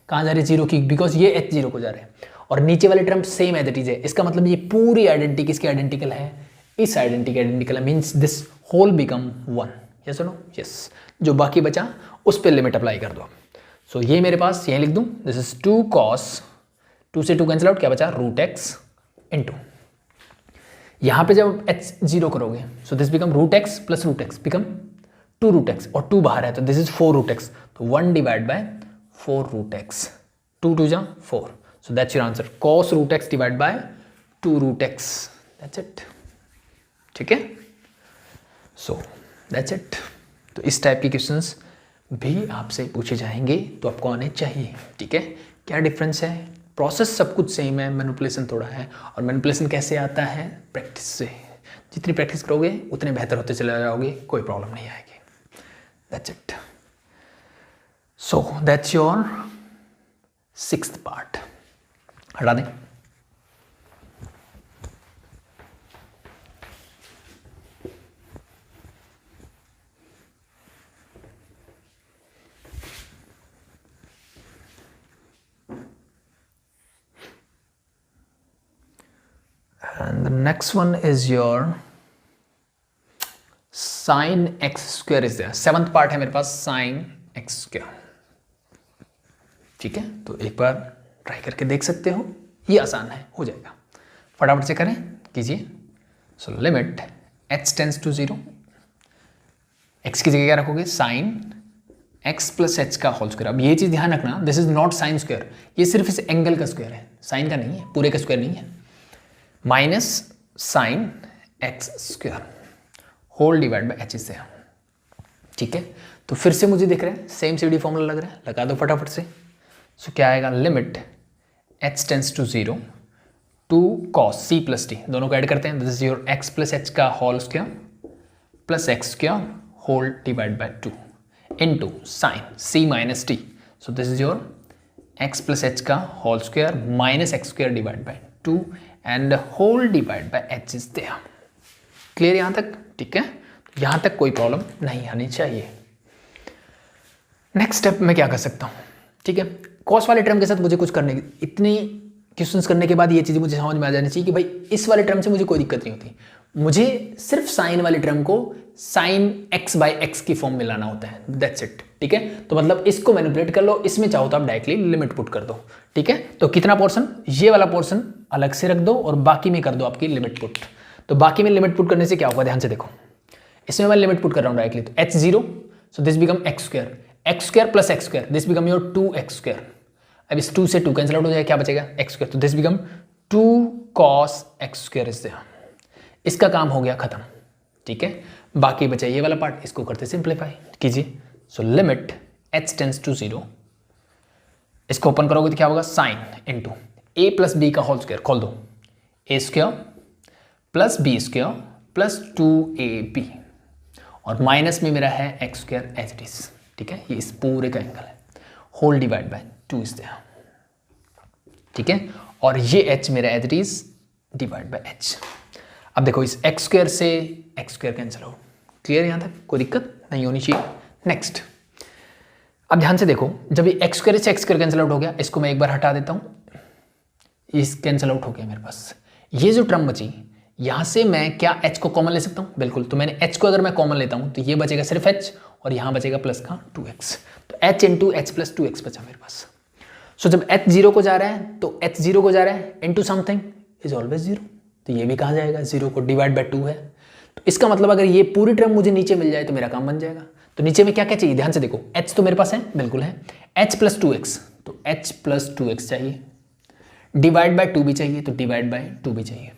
कहाँ जा रही है? 0 की, बिकॉज ये h 0 को जा रहा है, और नीचे वाली term same as it is है। इसका मतलब ये पूरी आइडेंटिटी किसकी आइडेंटिकल है? इस आइडेंटिटी की आइडेंटिकल है, means this whole become 1, yes और नो? यस। जो बाकी बचा उस पर लिमिट अप्लाई कर दो। सो ये मेरे पास यहीं लिख दूँ, दिस इज 2 cos, 2 से 2 कैंसिल आउट, क्या बचा? रूट एक्स इंटू, यहाँ पे जब h 0 करोगे so this become root x plus root x become 2 root x, और 2 बाहर है तो दिस इज 4 रूट एक्स, तो 1 डिवाइड बाय 4 रूट एक्स, 2 2 जा 4, so that's your answer, cos root x divide by 2 root x. That's it, ठीक है? So that's it. तो इस टाइप के क्वेश्चंस भी आपसे पूछे जाएंगे तो आपको आने चाहिए, ठीक है? क्या डिफरेंस है? प्रोसेस सब कुछ सेम है, मैनिपुलेशन थोड़ा है। और मैनिपुलेशन कैसे आता है? प्रैक्टिस से। जितनी प्रैक्टिस करोगे उतने बेहतर होते चले जाओगे, कोई प्रॉब्लम नहीं आएगी। That's it. So that's your 6th part. हटा दें। And the next one is your sin x square is there. 7th part है मेरे पास, sin x square, ठीक है? तो एक बार ट्राई करके देख सकते हो, ये आसान है, हो जाएगा। फटाफट से करें, कीजिए। So limit h tends to 0, x की जगह क्या रखोगे? sin x प्लस एच का होल स्क्वायर। अब ये चीज़ ध्यान रखना, this is not sine square, ये सिर्फ इस एंगल का स्क्वायर है, साइन का नहीं है, पूरे का स्क्वायर नहीं है। Minus sine x square whole divide by h से, ठीक है? तो फिर से मुझे दिख रहा है सेम CD फॉर्मूला लग रहा है, लगा दो फटाफट से। सो क्या आएगा? Limit h tends to 0 2 cos c plus D, दोनों को ऐड करते हैं, this is your x plus H का whole square plus X square whole divide by 2 into sine c minus T, so this is your x plus H का whole square minus X square divide by 2 and whole divide by H is there. Clear यहाँ तक? ठीक है, यहाँ तक कोई प्रॉब्लम नहीं आनी चाहिए। नेक्स्ट स्टेप मैं क्या कर सकता हूँ? ठीक है, कॉस वाले टर्म के साथ मुझे कुछ करने की, इतनी क्वेश्चंस करने के बाद ये चीज़ें मुझे समझ में आ जानी चाहिए कि भाई इस वाले टर्म से मुझे कोई दिक्कत नहीं होती, मुझे सिर्फ साइन वाले टर्म को साइन एक्स बाई एक्स की फॉर्म में लाना होता है, दैट्स इट। ठीक है, तो मतलब इसको मैनिपुलेट कर लो, इसमें चाहो तो आप डायरेक्टली लिमिट पुट कर दो। ठीक है, तो कितना पोर्शन, ये वाला पोर्शन अलग से रख दो और बाकी में कर दो आपकी लिमिट पुट। तो बाकी में लिमिट पुट करने से क्या होगा, ध्यान से देखो, इसमें मैं लिमिट पुट कर रहा हूँ डायरेक्टली, तो H zero, so this become x square plus X square, this become your 2x square. अब इस 2 से 2 कैंसिल आउट हो जाएगा, क्या बचेगा, एक्स स्क्वायर, तो this become 2 cos x square is there. इसका काम हो गया खत्म। ठीक है, बाकी बचा ये वाला पार्ट, इसको करते सिंप्लीफाई कीजिए। So limit h tends to 0, इसको ओपन करोगे तो क्या होगा, sine into a plus b का होल स्क्वायर, खोल दो, a square plus b square plus 2ab, और माइनस में मेरा है x square as it is. ठीक है, ये इस पूरे का एंगल है, whole divide by 2 is there. ठीक है, और ये h मेरा as it is divide by h। अब देखो, इस एक्स स्क्वायर से x square cancel out, clear, यहाँ तक कोई दिक्कत नहीं होनी चाहिए। नेक्स्ट, अब ध्यान से देखो, जब ये एक्स स्क्वायर से एक्स स्क्वायर कैंसिल आउट हो गया, इसको मैं एक बार हटा देता हूँ, इस कैंसिल आउट हो गया मेरे पास। ये जो टर्म बची, यहाँ से मैं क्या h को कॉमन ले सकता हूँ, बिल्कुल। तो मैंने h को अगर मैं कॉमन लेता हूँ तो ये बचेगा सिर्फ h, और यहाँ बचेगा प्लस का 2x, तो h into H plus 2x बचा मेरे पास। सो जब h 0 को जा रहा है तो h 0 को जा रहा है इंटू समथिंग इज ऑलवेज 0, तो ये भी कहा जाएगा 0 को डिवाइड बाय 2 है। तो इसका मतलब अगर ये पूरी टर्म मुझे नीचे मिल जाए तो मेरा काम बन जाएगा। तो नीचे में क्या क्या चाहिए, ध्यान से देखो, h तो मेरे पास है, बिल्कुल है, h प्लस 2x, तो h प्लस 2x चाहिए, डिवाइड बाय 2 भी चाहिए, तो डिवाइड बाय 2 भी चाहिए।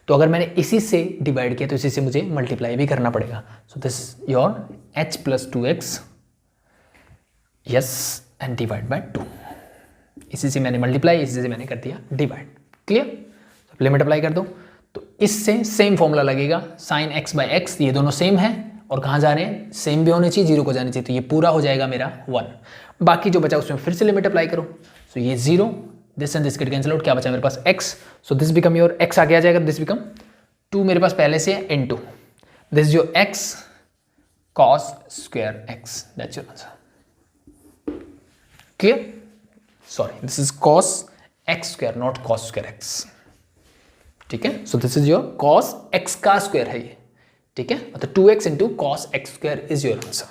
तो अगर मैंने इसी से डिवाइड किया तो इसी से मुझे मल्टीप्लाई भी करना पड़ेगा। So this your h plus 2x, yes, and divide by 2, इसी से मैंने मल्टीप्लाई, इसी से मैंने कर दिया डिवाइड। क्लियर, लिमिट अप्लाई कर दो तो इससे सेम फॉर्मूला लगेगा, साइन x बाय एक्स, ये दोनों सेम है और कहाँ जा रहे हैं, सेम भी होने चाहिए, 0 को जाने चाहिए, तो ये पूरा हो जाएगा मेरा 1। बाकी जो बचा उसमें फिर से लिमिट अप्लाई करो, सो ये 0, this and this get cancel out, क्या बचा मेरे पास x, so this become your x आगे आ जाएगा, दिस बिकम 2 मेरे पास पहले से है into this your x cos square x, that's your answer. Clear, sorry this is cos x square not cos square x, ठीक है। सो this is your cos x का स्क्वायर है ये, ठीक है, मतलब 2x into cos x square is your answer,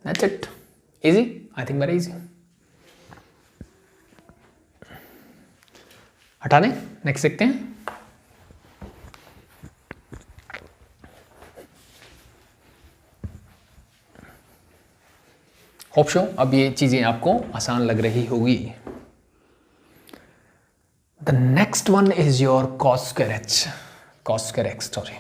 that's it, easy, I think very easy. हटा दें, नेक्स्ट देखते हैं। होप शो अब ये चीजें आपको आसान लग रही होगी। The next one is your cos square h, cos square x, sorry,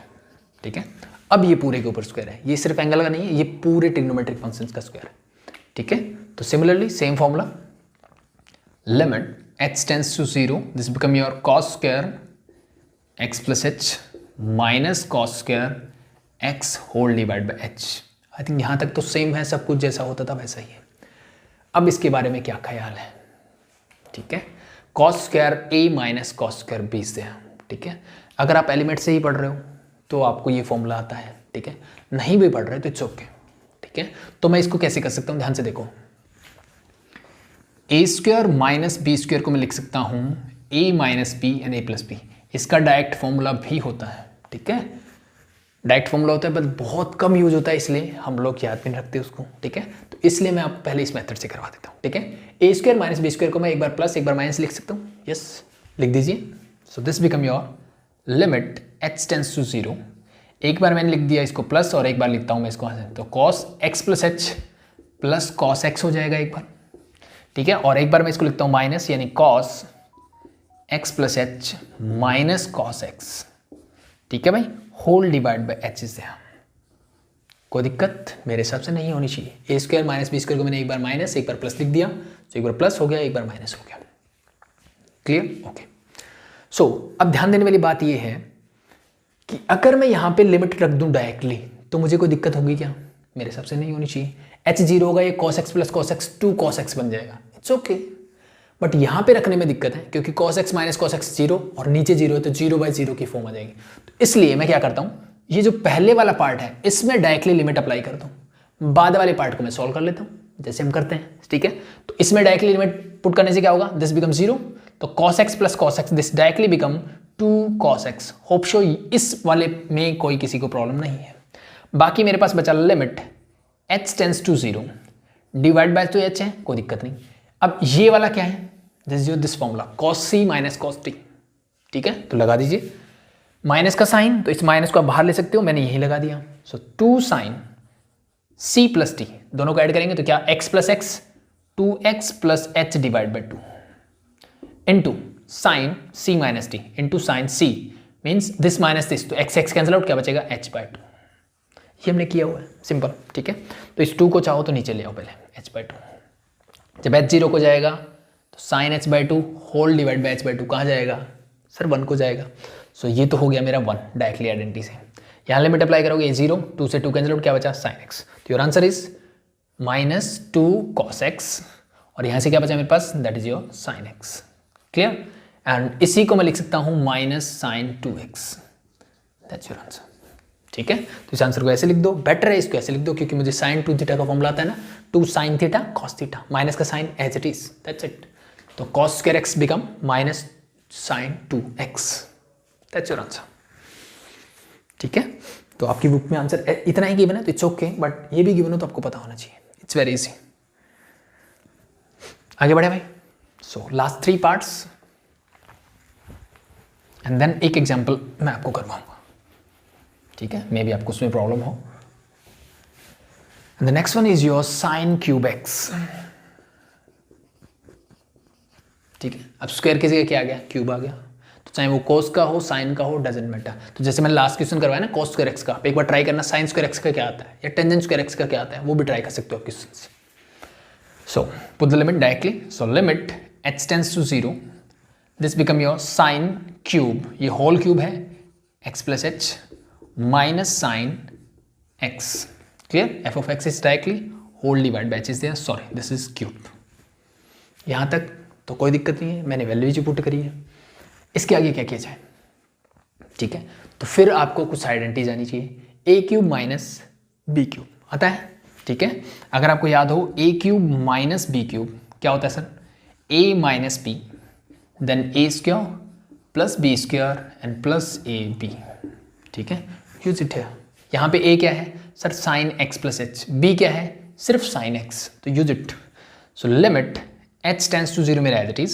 ठीक है। अब ये पूरे के ऊपर स्क्वायर है, ये सिर्फ एंगल का नहीं है, ये पूरे ट्रिग्नोमेट्रिक फंक्शंस का स्क्वायर है, ठीक है। तो similarly same formula, limit h tends to 0, this become your cos square x plus h minus cos square x whole divide by h। I think यहाँ तक तो सेम है, सब कुछ जैसा होता था वैसा ही है। अब इसके बारे में क्या ख्याल है, ठीक है, cos square a minus cos square b से, ठीक है। अगर आप एलिमेंट से ही पढ़ रहे हो तो आपको ये फॉर्मूला आता है, ठीक है, नहीं भी पढ़ रहे तो इट्स ओके, ठीक है। तो मैं इसको कैसे कर सकता हूँ, ध्यान से देखो, a square minus B square को मैं लिख सकता हूँ a minus b and a plus b, इसका डायरेक्ट फॉर्मूला भी होता है, ठीक है, डायरेक्ट फॉर्मूला होता है बट बहुत कम यूज होता है, इसलिए हम लोग याद भी नहीं रखते उसको, ठीक है। तो इसलिए मैं आपको पहले इस मेथड से करवा देता हूँ, ठीक है। ए स्क्वायर माइनस बी स्क्वायर को मैं एक बार प्लस एक बार माइनस लिख सकता हूँ, यस, लिख दीजिए। So this become your limit h tends to 0, एक बार मैंने लिख दिया इसको प्लस और एक बार लिखता हूँ मैं इसको, तो cos x plus h plus cos x हो जाएगा एक बार, ठीक है, और एक बार मैं इसको लिखता हूँ माइनस, यानी cos x plus h minus cos x, ठीक है भाई, होल डिवाइड बाय h से। कोई दिक्कत मेरे हिसाब से नहीं होनी चाहिए। ए स्क्वायर माइनस बी स्क्वायर को मैंने एक बार माइनस एक बार प्लस लिख दिया, तो एक बार प्लस हो गया एक बार माइनस हो गया, क्लियर, ओके। सो अब ध्यान देने वाली बात ये है कि अगर मैं यहाँ पे लिमिट रख दूँ डायरेक्टली तो मुझे कोई दिक्कत होगी क्या, मेरे हिसाब से नहीं होनी चाहिए। h 0 होगा, ये cos x plus cos x 2 cos x बन जाएगा, इट्स ओके। बट यहाँ पे रखने में दिक्कत है क्योंकि cos x minus cos x 0 और नीचे 0 है तो 0/0 की फॉर्म आ जाएगी। तो इसलिए मैं क्या करता हूँ, ये जो पहले वाला पार्ट है इसमें डायरेक्टली लिमिट अप्लाई करता हूँ, बाद वाले पार्ट को मैं सॉल्व कर लेता हूँ जैसे हम करते हैं, ठीक है। तो इसमें डायरेक्टली लिमिट पुट करने से क्या होगा, दिस बिकम 0, तो cos x plus cos x this directly become 2 cos x। Hope show इस वाले में कोई किसी को प्रॉब्लम नहीं है। बाकी मेरे पास बचा limit h tends to 0 divide by 2h है, कोई दिक्कत नहीं। अब ये वाला क्या है, this formula cos c minus cos t, ठीक है, तो लगा दीजिए माइनस का साइन, तो इस माइनस को आप बाहर ले सकते हो, मैंने यही लगा दिया। सो 2 साइन c प्लस टी, दोनों को ऐड करेंगे तो क्या x plus x 2x plus h divide by 2 into sine c minus T into sine c means this minus this, तो x कैंसिल आउट, क्या बचेगा h बाई 2। ये हमने किया हुआ है, सिंपल, ठीक है। तो इस 2 को चाहो तो नीचे ले आओ पहले, h बाई 2, जब h 0 को जाएगा तो sine h by 2 whole divide by h by 2 कहाँ जाएगा सर, 1 को जाएगा। सो ये तो हो गया मेरा 1 डायरेक्टली आइडेंटिटी से। यहाँ लिमिट अप्लाई करोगे, ये 0, 2 से 2 कैंसिल आउट, क्या बचा साइन x, तो your answer is -2 cos x, और यहाँ से क्या बचा मेरे पास, that is your sine x, clear. And इसी को मैं लिख सकता हूँ minus sine 2x, that's your answer, ठीक है। तो इस आंसर को ऐसे लिख दो, बेटर है इसको ऐसे लिख दो क्योंकि मुझे साइन 2 थीटा का फॉर्मूला आता है ना, 2 sine theta cos theta, minus का sine as it is, that's it. तो cos square x become minus sine 2x, that's your answer, ठीक है। तो आपकी बुक में आंसर इतना ही गिवन है तो इट्स ओके, बट ये भी गिवन हो तो आपको पता होना चाहिए। It's very easy. आगे बढ़े भाई। So last 3 parts and then एक एग्जाम्पल मैं आपको करवाऊंगा, ठीक है, मे बी आपको उसमें प्रॉब्लम हो। The next one is your sine cube x, ठीक है। अब स्क्वायर की जगह क्या आ गया, क्यूब आ गया, तो चाहे वो कोस का हो साइन का हो डजेंट मैटर। तो जैसे मैंने लास्ट क्वेश्चन करवाया ना कोस स्क्वायर एक्स का, आप एक बार ट्राई करना साइन स्क्वायर एक्स का क्या आता है या टेंजेंट स्क्वायर एक्स का क्या आता है, वो भी ट्राई कर सकते हो आप क्वेश्चन से। So put the limit directly. So limit h tends to 0, this become your sine cube, ये होल क्यूब है x plus H minus sine x, clear. f of x is directly whole divide by h is there, sorry this is cube. यहाँ तक तो कोई दिक्कत नहीं है, मैंने वैल्यू ही पुट करी है। इसके आगे क्या किया जाए, ठीक है। तो फिर आपको कुछ आइडेंटिटी जानी चाहिए, a cube minus b cube आता है, ठीक है। अगर आपको याद हो a cube minus b cube क्या होता है sir, a minus b then a square plus b square and plus a b, ठीक है। यूज इट है। यहाँ पे ए क्या है sir, sine x plus h, b क्या है सिर्फ साइन एक्स, तो use it. So limit h tends to 0 मेरा एज इट इज,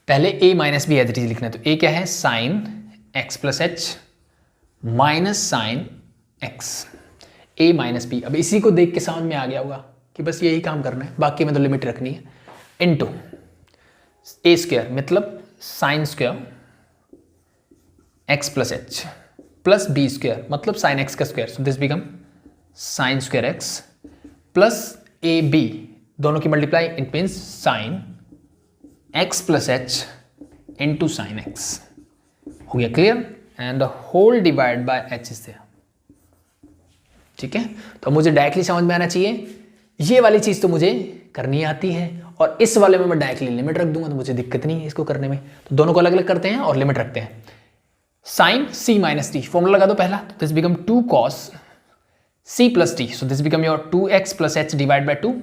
पहले a minus b as it is लिखना है, तो a क्या है sine x plus H minus sine x, a minus b. अब इसी को देख के समझ में आ गया होगा कि बस यही काम करना है, बाकी में तो लिमिट रखनी है, इनटू a स्क्वायर मतलब sine square x plus H plus b square मतलब साइन x का square, so this become sine square x plus a b, दोनों की multiply, it means sine x plus h into sine x, हो गया clear, and the whole divide by h is there, ठीक है। तो मुझे डायरेक्टली समझ में आना चाहिए, ये वाली चीज तो मुझे करनी आती है, और इस वाले में मैं डायरेक्टली लिमिट रख दूंगा तो मुझे दिक्कत नहीं है इसको करने में। तो दोनों को अलग अलग करते हैं और लिमिट रखते हैं। Sine c minus t, formula लगा दो पहला, तो this become 2 cos c plus t, so this become your 2x plus h divide by 2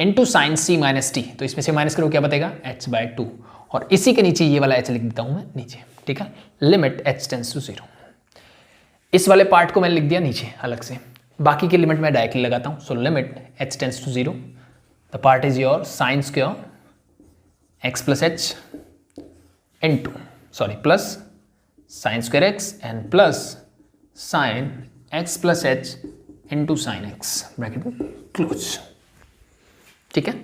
into sine c minus t, तो इसमें से माइनस करो क्या बतेगा h बाय 2, और इसी के नीचे ये वाला h लिख देता हूं मैं नीचे, ठीक है। लिमिट h टेंड्स टू 0, इस वाले पार्ट को मैंने लिख दिया नीचे अलग से, बाकी की लिमिट मैं डायरेक्टली लगाता हूं। So limit h tends to 0, the part is your sine square x plus h into sorry plus sine square x and plus sine x plus h into sine x, bracket close, ठीक है।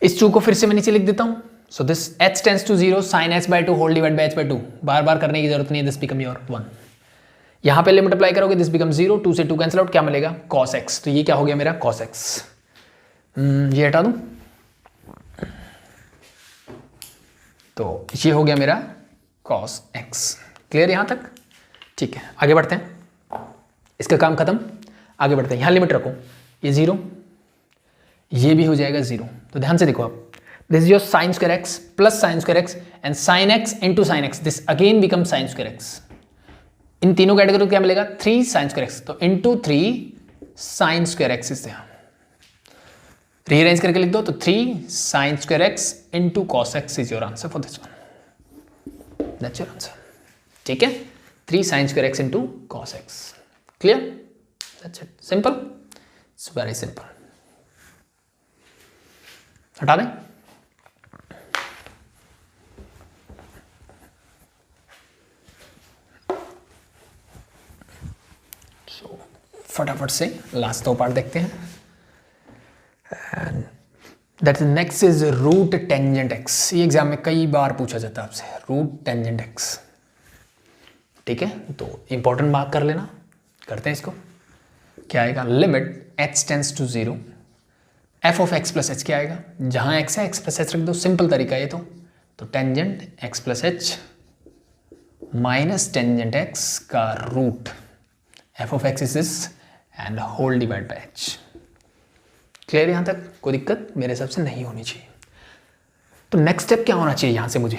इस 2 को फिर से मैं नीचे लिख देता हूं। So this h tends to 0 sine x by 2 whole divide by h by 2, बार बार करने की जरूरत नहीं है, दिस बिकम योर 1। यहां पे लिमिट अप्लाई करोगे, दिस बिकम 0, 2 से 2 कैंसिल आउट, क्या मिलेगा cos x, तो ये क्या हो गया मेरा cos x, ये हटा दूं, तो ये हो गया मेरा cos x, क्लियर यहां तक, ठीक है। आगे बढ़ते हैं, इसका काम खत्म, आगे बढ़ते हैं। यहां लिमिट रखो, ये 0, ये भी हो जाएगा 0, तो ध्यान से देखो आप, this is your sine square x plus sine square x and sine x into sine x, this again become sine square x। इन तीनों कैटेगरी को क्या मिलेगा 3 साइन स्क्वायर x, तो into 3 sign square x is there, rearrange करके लिख दो, तो 3 sign square x into cos x is your answer for this one, that's your answer, ठीक है। 3 sign square x into cos x, clear, that's it, simple, it's very simple. हटा दें, फटाफट से लास्ट 2 पार्ट देखते हैं, and that next is root tangent x. ये एग्जाम में कई बार पूछा जाता है आपसे, रूट टेंजेंट एक्स, ठीक है, तो इंपॉर्टेंट मार्क कर लेना। करते हैं इसको, क्या आएगा, limit h tends to 0, f of x plus h क्या आएगा, जहां x है x प्लस एच रख दो, सिंपल तरीका ये तो tangent x plus H minus tangent x का root f of x is this and whole divide by h, clear, यहां तक कोई दिक्कत मेरे हिसाब से नहीं होनी चाहिए। तो नेक्स्ट स्टेप क्या होना चाहिए यहां से मुझे,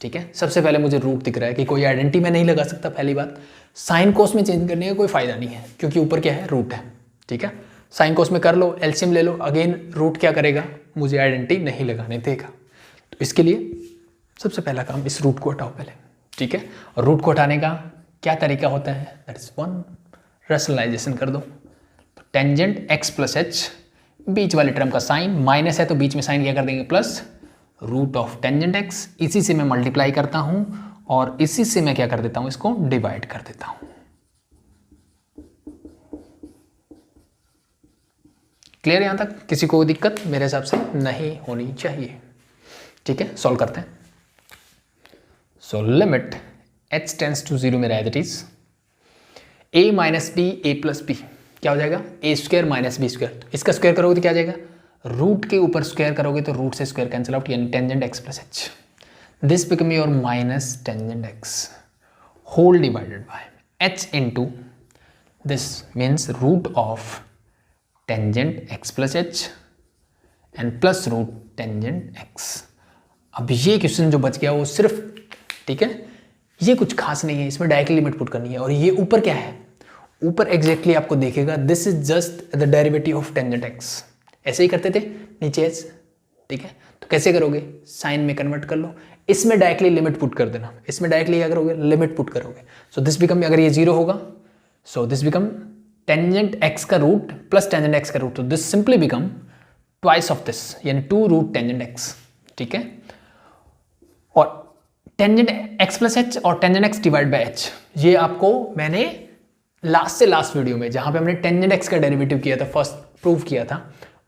ठीक है। सबसे पहले मुझे रूट दिख रहा है कि कोई आइडेंटिटी मैं नहीं लगा सकता, पहली बात। साइन कोस में चेंज करने का कोई फायदा नहीं है क्योंकि ऊपर क्या है रूट है, ठीक है। साइन कोस में कर लो, एलसीएम ले लो, अगेन रूट क्या करेगा, मुझे आइडेंटिटी नहीं लगाने देगा। तो इसके लिए सबसे पहला काम इस रूट को हटाओ पहले, ठीक है। और रूट को हटाने का क्या तरीका होता है, दैट इज वन, रैशनलाइजेशन कर दो। तो टेंजेंट एक्स प्लस एच, बीच वाले टर्म का साइन माइनस है तो बीच में साइन क्या कर देंगे plus root of tangent x, इसी से मैं मल्टीप्लाई करता हूं और इसी से मैं क्या कर देता हूं, इसको डिवाइड कर देता हूं। क्लियर यहां तक? किसी को दिक्कत मेरे हिसाब से नहीं होनी चाहिए। ठीक है, सॉल्व करते हैं। So limit h tends to 0 मेरा it is a minus B A plus b, क्या हो जाएगा a square minus B square. इसका स्क्वायर करोगे तो क्या जाएगा, रूट के ऊपर स्क्वायर करोगे तो रूट से स्क्वायर कैंसिल आउट, यानी tangent x plus h, this become your minus tangent x whole divided by h into this means root of tangent x plus h and plus root tangent x. अब ये क्वेश्चन जो बच गया वो सिर्फ, ठीक है, ये कुछ खास नहीं है, इसमें डायरेक्टली लिमिट पुट करनी है। और ये ऊपर क्या है, ऊपर एग्जैक्टली आपको देखेगा this is just the derivative of tangent x, ऐसे ही करते थे नीचे एच। ठीक है, तो कैसे करोगे, साइन में कन्वर्ट कर लो, इसमें डायरेक्टली लिमिट पुट कर देना, इसमें डायरेक्टली क्या करोगे, लिमिट पुट करोगे। सो दिस बिकम, अगर ये 0 होगा सो दिस बिकम टेंजेंट एक्स का रूट प्लस टेंजेंट एक्स का रूट, तो this simply become twice of this, यानी 2 रूट टेंजेंट एक्स। ठीक है, और टेंजेंट एक्स प्लस एच और tangent x divide by H, ये आपको मैंने लास्ट से लास्ट वीडियो में जहां पे हमने टेंजेंट एक्स का डेरिवेटिव किया था, फर्स्ट प्रूव किया था,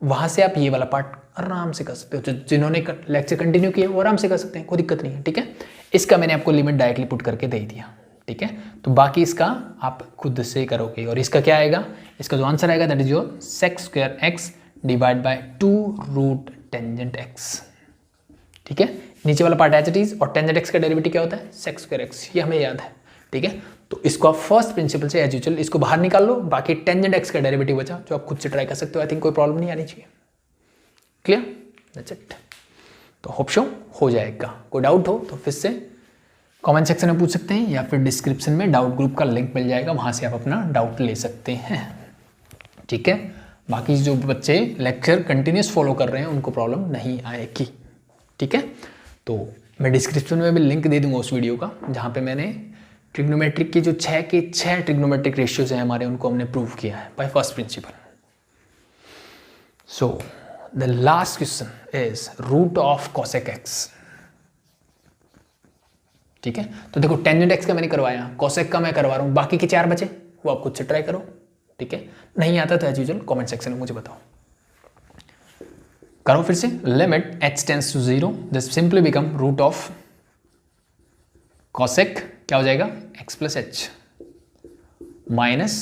वहां से आप ये वाला पार्ट आराम से कर सकते हो। जिन्होंने लेक्चर कंटिन्यू किया वो आराम से कर सकते हैं, कोई दिक्कत नहीं है। ठीक है, इसका मैंने आपको लिमिट डायरेक्टली पुट करके दे दिया। ठीक है, तो बाकी इसका आप खुद से करोगे। और इसका क्या आएगा, इसका जो आंसर आएगा that is your sec square x divide by 2 root tangent x. ठीक है, नीचे वाला पार्ट एच इट इज, और टेंजेंट एक्स का डेरिवेटिव क्या होता है, सेक स्क्वायर एक्स, ये हमें याद है। ठीक है, तो इसको आप फर्स्ट प्रिंसिपल से एज यूजुअल इसको बाहर निकाल लो, बाकी टेंजेंट एक्स का डेरिवेटिव बचा जो आप खुद से ट्राई कर सकते हो। आई थिंक कोई प्रॉब्लम नहीं आनी चाहिए। Clear, that's it. तो होप शो हो जाएगा। कोई डाउट हो तो फिर से कमेंट सेक्शन में पूछ सकते हैं, या फिर डिस्क्रिप्शन में डाउट ग्रुप का लिंक मिल जाएगा, वहां से आप अपना डाउट ले सकते हैं। ठीक है, बाकी जो बच्चे लेक्चर कंटिन्यूस फॉलो कर रहे हैं उनको प्रॉब्लम नहीं आएगी। ठीक है, तो मैं डिस्क्रिप्शन में भी लिंक दे दूंगा उस वीडियो का, जहाँ पे मैंने ट्रिग्नोमेट्रिक की जो 6 के 6 ट्रिग्नोमेट्रिक रेशियोज हैं हमारे, उनको हमने प्रूव किया है by first principle. So the last question is root of cosec x. ठीक है, तो देखो टेंजेंट एक्स का मैंने करवाया, कोसेक का मैं करवा रहा हूँ, बाकी के 4 बचे वो आप खुद से ट्राई करो। ठीक है, नहीं आता तो एज यूजुअल कमेंट सेक्शन में मुझे बताओ। करो फिर से, limit h tends to 0, this simply become root of cosec, क्या हो जाएगा x plus H minus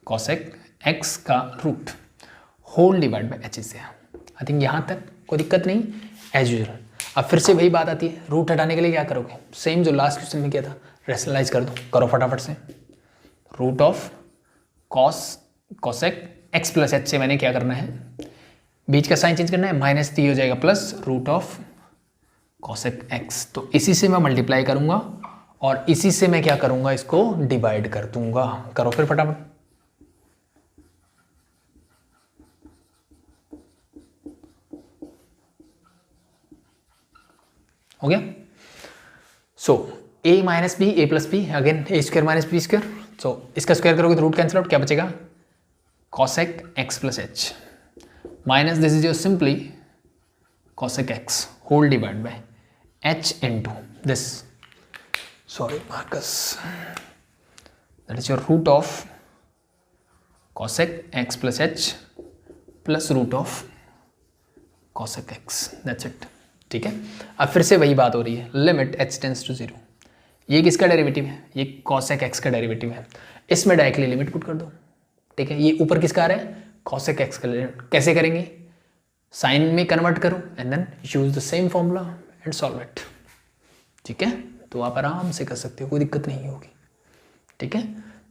cosec x का root whole divide by h से। आई थिंक यहाँ तक कोई दिक्कत नहीं एज यूजुअल। अब फिर से वही बात आती है, रूट हटाने के लिए क्या करोगे, सेम जो लास्ट क्वेश्चन में किया था, रैशनलाइज कर दो। करो फटाफट से, root of cosec x plus h से मैंने क्या करना है, बीच का साइन चेंज करना है, माइनस 3 हो जाएगा plus root of cosec x. तो इसी से मैं मल्टीप्लाई करूंगा और इसी से मैं क्या करूंगा, इसको डिवाइड कर दूंगा। करो फिर फटाफट। हो गया। So a minus B A plus B, again A square minus B square. So इसका स्क्वायर करोगे तो रूट कैंसिल आउट, क्या बचेगा cosec X plus H minus this is your simply cosec X whole divide by h into this, sorry Marcus, that is your root of cosec x plus h plus root of cosec x, that's it। ठीक है, अब फिर से वही बात हो रही है, लिमिट h टेंड्स टू 0, ये किसका डेरिवेटिव है, ये cosec x का डेरिवेटिव है, इसमें डायरेक्टली लिमिट पुट कर दो। ठीक है, ये ऊपर किसका आ रहा है, cosec x का। कैसे करेंगे, साइन में कन्वर्ट करो and then use the same formula and solve it. ठीक है, तो आप आराम से कर सकते हो, कोई दिक्कत नहीं होगी। ठीक है,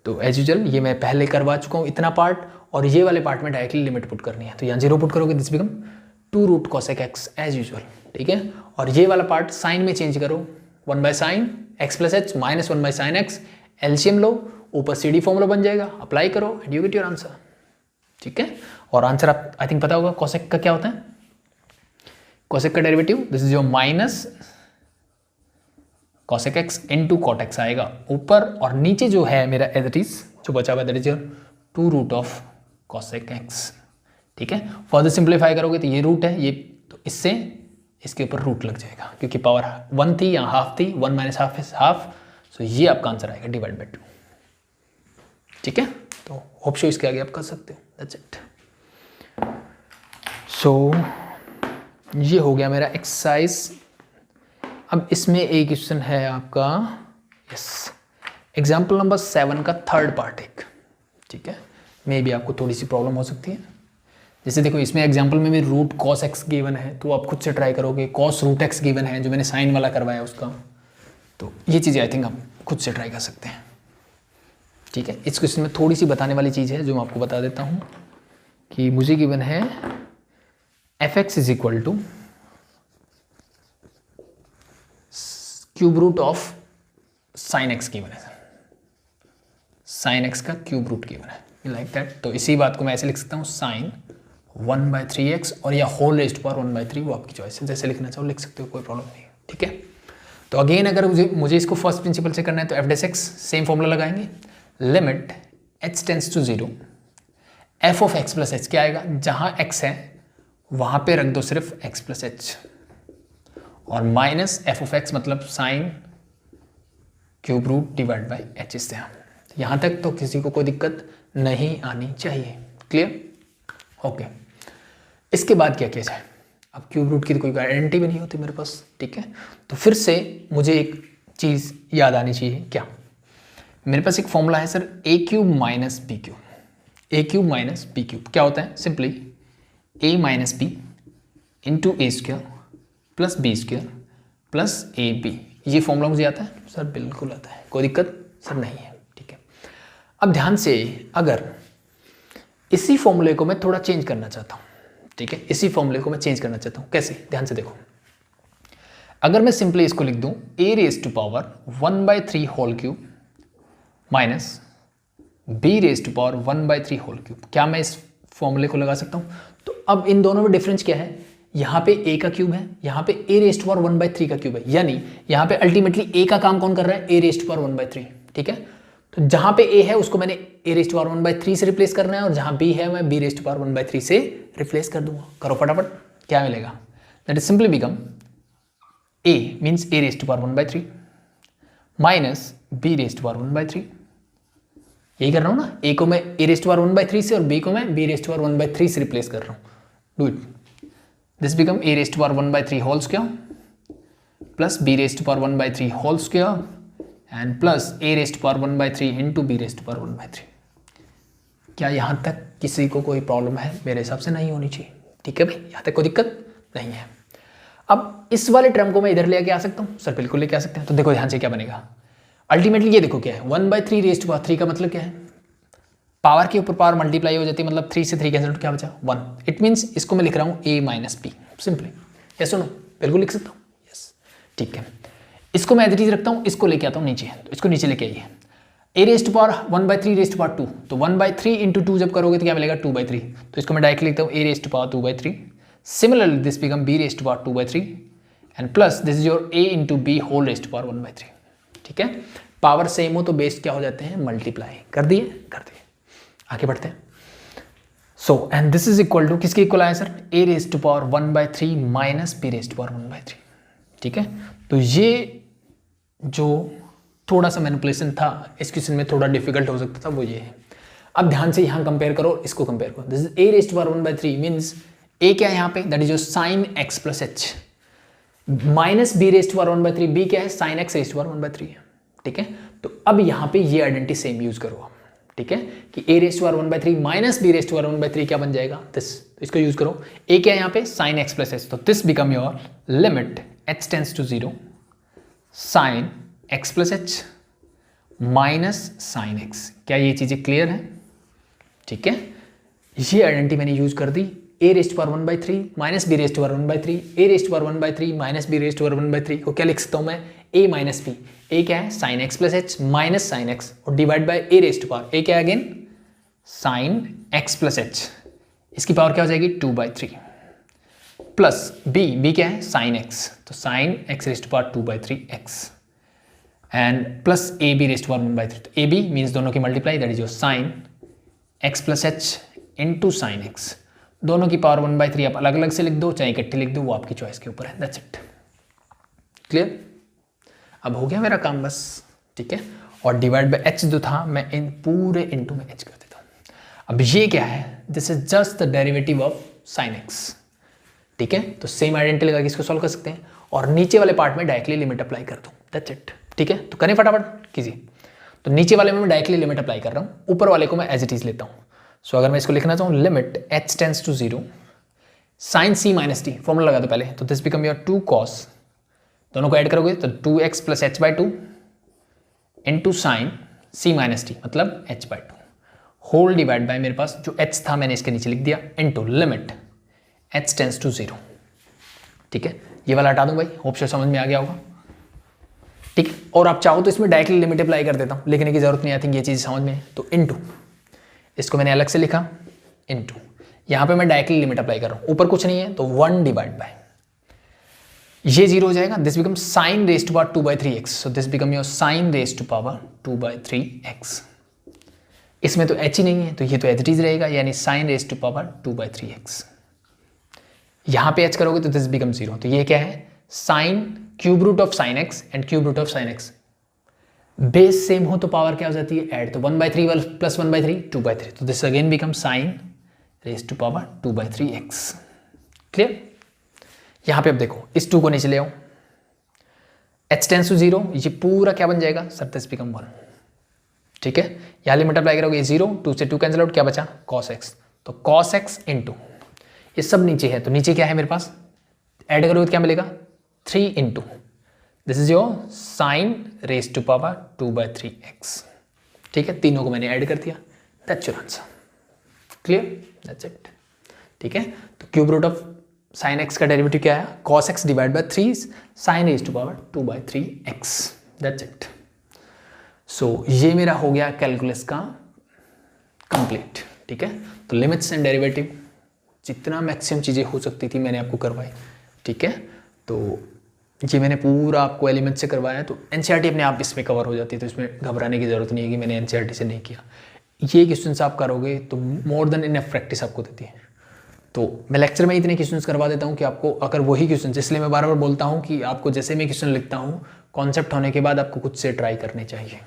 तो एज यूजुअल ये मैं पहले करवा चुका हूँ इतना पार्ट, और ये वाले पार्ट में डायरेक्टली लिमिट पुट करनी है। तो यहाँ 0 पुट करोगे, this become 2 root cosec x as usual. ठीक है, और ये वाला पार्ट साइन में चेंज करो, 1 by sine x plus H minus 1 by sine X, LCM लो, ऊपर CD फॉर्मूला बन जाएगा, अप्लाई करो and you get your answer. ठीक है, और आंसर आप आई थिंक पता होगा कोसेक का क्या होता है, कोसेक का derivative this is your minus cosec x into cot x आएगा ऊपर, और नीचे जो है मेरा एज इट इज जो बचा हुआ that is 2 root of cosec x। ठीक है, फर्दर सिंप्लीफाई करोगे तो ये रूट है, ये तो इससे इसके ऊपर रूट लग जाएगा क्योंकि पावर 1 थी यहाँ हाफ थी, 1 माइनस हाफ इज हाफ, सो ये आपका आंसर आएगा डिवाइड बाई 2। ठीक है, तो होप शो इसके आगे आप कर सकते हो, दैट्स इट। सो ये हो गया मेरा एक्सरसाइज। अब इसमें एक क्वेश्चन है आपका, यस, एग्जाम्पल नंबर 7 का थर्ड पार्ट एक। ठीक है, मे भी आपको थोड़ी सी प्रॉब्लम हो सकती है। जैसे देखो इसमें एग्जाम्पल में भी रूट कॉस एक्स गिवन है, तो आप खुद से ट्राई करोगे। कॉस रूट एक्स गिवन है जो मैंने साइन वाला करवाया उसका, तो ये चीज़ें आई थिंक आप खुद से ट्राई कर सकते हैं। ठीक है, इस क्वेश्चन में थोड़ी सी बताने वाली चीज़ है जो मैं आपको बता देता हूँ कि मुझे गिवन है f x is equal to cube root of sine x given है, साइन एक्स का क्यूब रूट गिवन है लाइक दैट। तो इसी बात को मैं ऐसे लिख सकता हूँ साइन 1/3x, और या होल रेज़्ड टू पावर 1/3, वो आपकी चॉइस है, जैसे लिखना चाहो लिख सकते हो, कोई प्रॉब्लम नहीं है। ठीक है, तो अगेन अगर मुझे इसको फर्स्ट प्रिंसिपल से करना है तो f dash x same formula लगाएंगे, limit h tends to 0 f of x plus h क्या आएगा, जहाँ x है वहाँ पे रख दो सिर्फ x प्लस एच, और माइनस एफ ऑफ एक्स मतलब sine cube root divide by h. इससे यहाँ तक तो किसी को कोई दिक्कत नहीं आनी चाहिए। क्लियर? ओके, इसके बाद क्या किया जाए? अब क्यूब रूट की तो कोई आइडेंटिटी भी नहीं होती मेरे पास। ठीक है, तो फिर से मुझे एक चीज़ याद आनी चाहिए। क्या? मेरे पास एक फॉर्मूला है sir, a cube minus b cube. A cube minus b cube क्या होता है? Simply a minus b into a square plus b square plus a b. ये फॉर्मूला मुझे आता है सर? बिल्कुल आता है, कोई दिक्कत सर नहीं है। ठीक है, अब ध्यान से, अगर इसी फॉर्मूले को मैं थोड़ा चेंज करना चाहता हूँ, ठीक है, इसी फॉर्मूले को मैं चेंज करना चाहता हूँ, कैसे? ध्यान से देखो, अगर मैं सिंपली इसको लिख दूँ A raise to power 1/3 whole cube minus B raise to power 1/3 whole cube, क्या मैं इस फॉर्मूले को लगा सकता हूँ? तो अब इन दोनों में डिफरेंस क्या है? यहाँ पे a का क्यूब है, यहाँ पे a रेज टू पावर 1/3 का क्यूब है, यानी यहाँ पे अल्टीमेटली a का काम कौन कर रहा है? a raise to power 1/3। ठीक है, तो जहाँ पे a है उसको मैंने a रेज टू पावर 1/3 से रिप्लेस करना है, और जहाँ b है मैं b रेज टू पावर 1/3 से रिप्लेस कर दूंगा। करो फटाफट, क्या मिलेगा? That is simply become a means a raise to power 1/3 minus b raise to power 1/3। यही कर रहा हूँ ना, a को मैं a रेज टू पावर 1/3 से और b को मैं b रेज टू पावर 1/3 से रिप्लेस कर रहा हूँ। Do it. This become a raised to power 1/3 whole square plus b raised to power 1/3 whole square and plus a raised to power 1/3 into b raised to power 1/3। क्या यहाँ तक किसी को कोई प्रॉब्लम है? मेरे हिसाब से नहीं होनी चाहिए। ठीक है भाई, यहाँ तक कोई दिक्कत नहीं है। अब इस वाले टर्म को मैं इधर लेके आ सकता हूँ सर? बिल्कुल लेके आ सकते हैं। तो देखो ध्यान से क्या बनेगा, अल्टीमेटली ये देखो क्या है, 1/3 रेज्ड टू पावर 3 का मतलब क्या है? पावर के ऊपर पावर मल्टीप्लाई हो जाती है, मतलब 3 से 3 कैंसिल, क्या बचा? 1। इट मीन्स इसको मैं लिख रहा हूँ a minus be simply. Yes सुनो, बिल्कुल लिख सकता हूँ। यस, ठीक है, इसको मैं एज इट इज रखता हूँ, इसको लेके आता हूँ नीचे, तो इसको नीचे लेके आइए। a raise to power 1/3 raise to power 2, तो 1/3 इंटू 2 जब करोगे तो क्या मिलेगा? 2/3। तो इसको मैं डायरेक्ट लिखता हूँ a raise to power 2/3। Similarly this become b raise to power 2/3 and plus this is your a into b whole raise to power 1/3। ठीक है, पावर सेम हो तो बेस क्या हो जाते हैं? मल्टीप्लाई। कर दिए? कर दिए। आगे बढ़ते हैं। So and this is equal to, किसके इक्वल आया sir? a raise to power 1/3 minus b raise to power 1/3। ठीक है, तो ये जो थोड़ा सा मैनिपुलेशन था इस क्वेश्चन में, थोड़ा डिफिकल्ट हो सकता था, वो ये है। अब ध्यान से यहाँ कंपेयर करो, इसको कंपेयर करो। This is a raise to power 1/3 means a क्या है यहाँ पे? That is your sine x plus H minus b raise to power 1/3, b क्या है? Sine x raise to power 1/3 है। ठीक है, तो अब यहाँ पे ये आइडेंटिटी सेम यूज करो। ठीक है, कि a raise to power 1/3 minus b raise to power 1/3 क्या बन जाएगा? दिस। इसको यूज करो। a क्या है यहाँ पे? साइन x प्लस एच, तो this become your limit h tends to 0 sine x plus H minus sine x। क्या ये चीजें क्लियर है? ठीक है, ये आइडेंटिटी मैंने यूज कर दी। a raise to power 1/3 minus b raise to power 1/3, a raise to power 1/3 minus b raise to power 1/3 को क्या लिख सकता हूँ मैं? a minus b। a क्या है? Sine x plus H minus sine x और divide by a raise to power, a क्या है again? Sine x plus h, इसकी पावर क्या हो जाएगी? 2/3 प्लस b क्या है? साइन x, तो sine x raise to power 2/3x and plus a b rest 1/3। तो ए बी मीन्स दोनों की multiply, that is your sine x plus h into sine x. दोनों की पावर 1/3 आप अलग अलग से लिख दो चाहे इकट्ठी लिख दो, वो आपकी चॉइस के ऊपर है। That's it. क्लियर? अब हो गया मेरा काम बस, ठीक है। और डिवाइड बाय एच जो था मैं इन पूरे इंटू में एच कर देता हूँ। अब ये क्या है? This is just the derivative of sine x, ठीक है। तो सेम आइडेंटिटी लगा के इसको सॉल्व कर सकते हैं और नीचे वाले पार्ट में डायरेक्टली लिमिट अप्लाई कर दूँ। दैट्स इट, ठीक है। तो करें फटाफट कीजिए। तो नीचे वाले में मैं डायरेक्टली लिमिट अप्लाई कर रहा हूँ, ऊपर वाले को मैं एज इट इज लेता हूँ। सो अगर मैं इसको लिखना चाहूँ limit h tends to 0 sine C minus t, formula लगा दो पहले। तो दिस बिकम योर 2 cos, दोनों को ऐड करोगे तो 2x plus h by 2 into sine C minus t मतलब h by 2 whole divide by, मेरे पास जो h था मैंने इसके नीचे लिख दिया, into limit h tends to 0, ठीक है। ये वाला हटा दूं भाई, होप सो समझ में आ गया होगा, ठीक है। और आप चाहो तो इसमें डायरेक्टली लिमिट अप्लाई कर देता हूँ, लिखने की जरूरत नहीं, आई थिंक ये चीज़ समझ में है। तो इंटू, इसको मैंने अलग से लिखा, इंटू यहाँ पे मैं डायरेक्टली लिमिट अप्लाई कर रहा हूँ, ऊपर कुछ नहीं है तो 1 डिवाइड बाय, ये 0 हो जाएगा, this become sine raise to power 2/3x। So this become your sine raise to power 2/3x। इसमें तो h ही नहीं है तो ये तो एज इट इज रहेगा, यानी sign raise to power 2/3x। यहाँ पे h करोगे तो दिस बिकम 0। तो ये क्या है? Sine cube root of sine x and cube root of sine x। Base same हो तो पावर क्या हो जाती है? ऐड। तो 1/3 प्लस 1/3 2/3। तो this again become sine raise to power 2/3x। Clear? यहाँ पे अब देखो, इस 2 को नीचे ले आओ, h टेंड्स टू 0, ये पूरा क्या बन जाएगा सर? दिस बिकम 1, ठीक है। यहाँ लिमिट अप्लाई करोगे 0, 2 से 2 कैंसिल आउट, क्या बचा? cos x। तो cos x इंटू, ये सब नीचे है तो नीचे क्या है मेरे पास? ऐड करोगे तो क्या मिलेगा? 3 into, this is your sine raise to power 2/3x, ठीक है। तीनों को मैंने ऐड कर दिया, that's your answer. Clear? That's it, ठीक है। तो cube root of sine x का डेरिवेटिव क्या है? cos x divide by 3 sine raise to power 2/3x। That's it. So ये मेरा हो गया कैलकुलस का कंप्लीट, ठीक है। तो लिमिट्स एंड डेरिवेटिव जितना मैक्सिमम चीज़ें हो सकती थी मैंने आपको करवाई, ठीक है। तो ये मैंने पूरा आपको एलिमेंट से करवाया है, तो एनसीईआरटी अपने आप इसमें कवर हो जाती है, तो इसमें घबराने की जरूरत नहीं है कि मैंने एनसीईआरटी से नहीं किया। ये क्वेश्चंस आप करोगे तो मोर देन इनफ प्रैक्टिस आपको देती है। तो मैं लेक्चर में इतने क्वेश्चंस करवा देता हूँ कि आपको अगर वही क्वेश्चन, इसलिए मैं बार बार बोलता हूँ कि आपको जैसे मैं क्वेश्चन लिखता हूँ कॉन्सेप्ट होने के बाद आपको खुद से ट्राई करने चाहिए,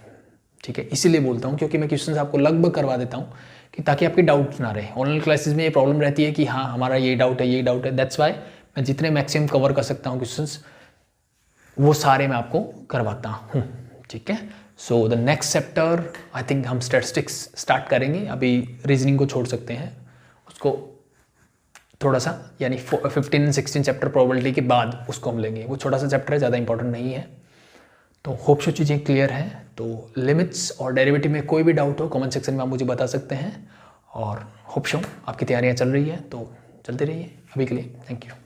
ठीक है। इसीलिए बोलता हूँ क्योंकि मैं क्वेश्चंस आपको लगभग करवा देता हूँ कि ताकि आपके डाउट ना रहे। ऑनलाइन क्लासेस में ये प्रॉब्लम रहती है कि हाँ हमारा ये डाउट है, ये डाउट है, दैट्स वाई मैं जितने मैक्सिमम कवर कर सकता हूँ क्वेश्चंस वो सारे मैं आपको करवाता हूँ, ठीक है। So the next chapter I think हम स्टैटिस्टिक्स स्टार्ट करेंगे, अभी रीजनिंग को छोड़ सकते हैं, उसको थोड़ा सा यानी 15-16 चैप्टर प्रोबेबिलिटी के बाद उसको हम लेंगे। वो छोटा सा चैप्टर है, ज़्यादा इंपॉर्टेंट नहीं है। तो होप सो चीज़ें क्लियर हैं। तो लिमिट्स और डेरिवेटिव में कोई भी डाउट हो कमेंट सेक्शन में आप मुझे बता सकते हैं। और होप सो आपकी तैयारियां चल रही है तो चलते रहिए। अभी के लिए थैंक यू।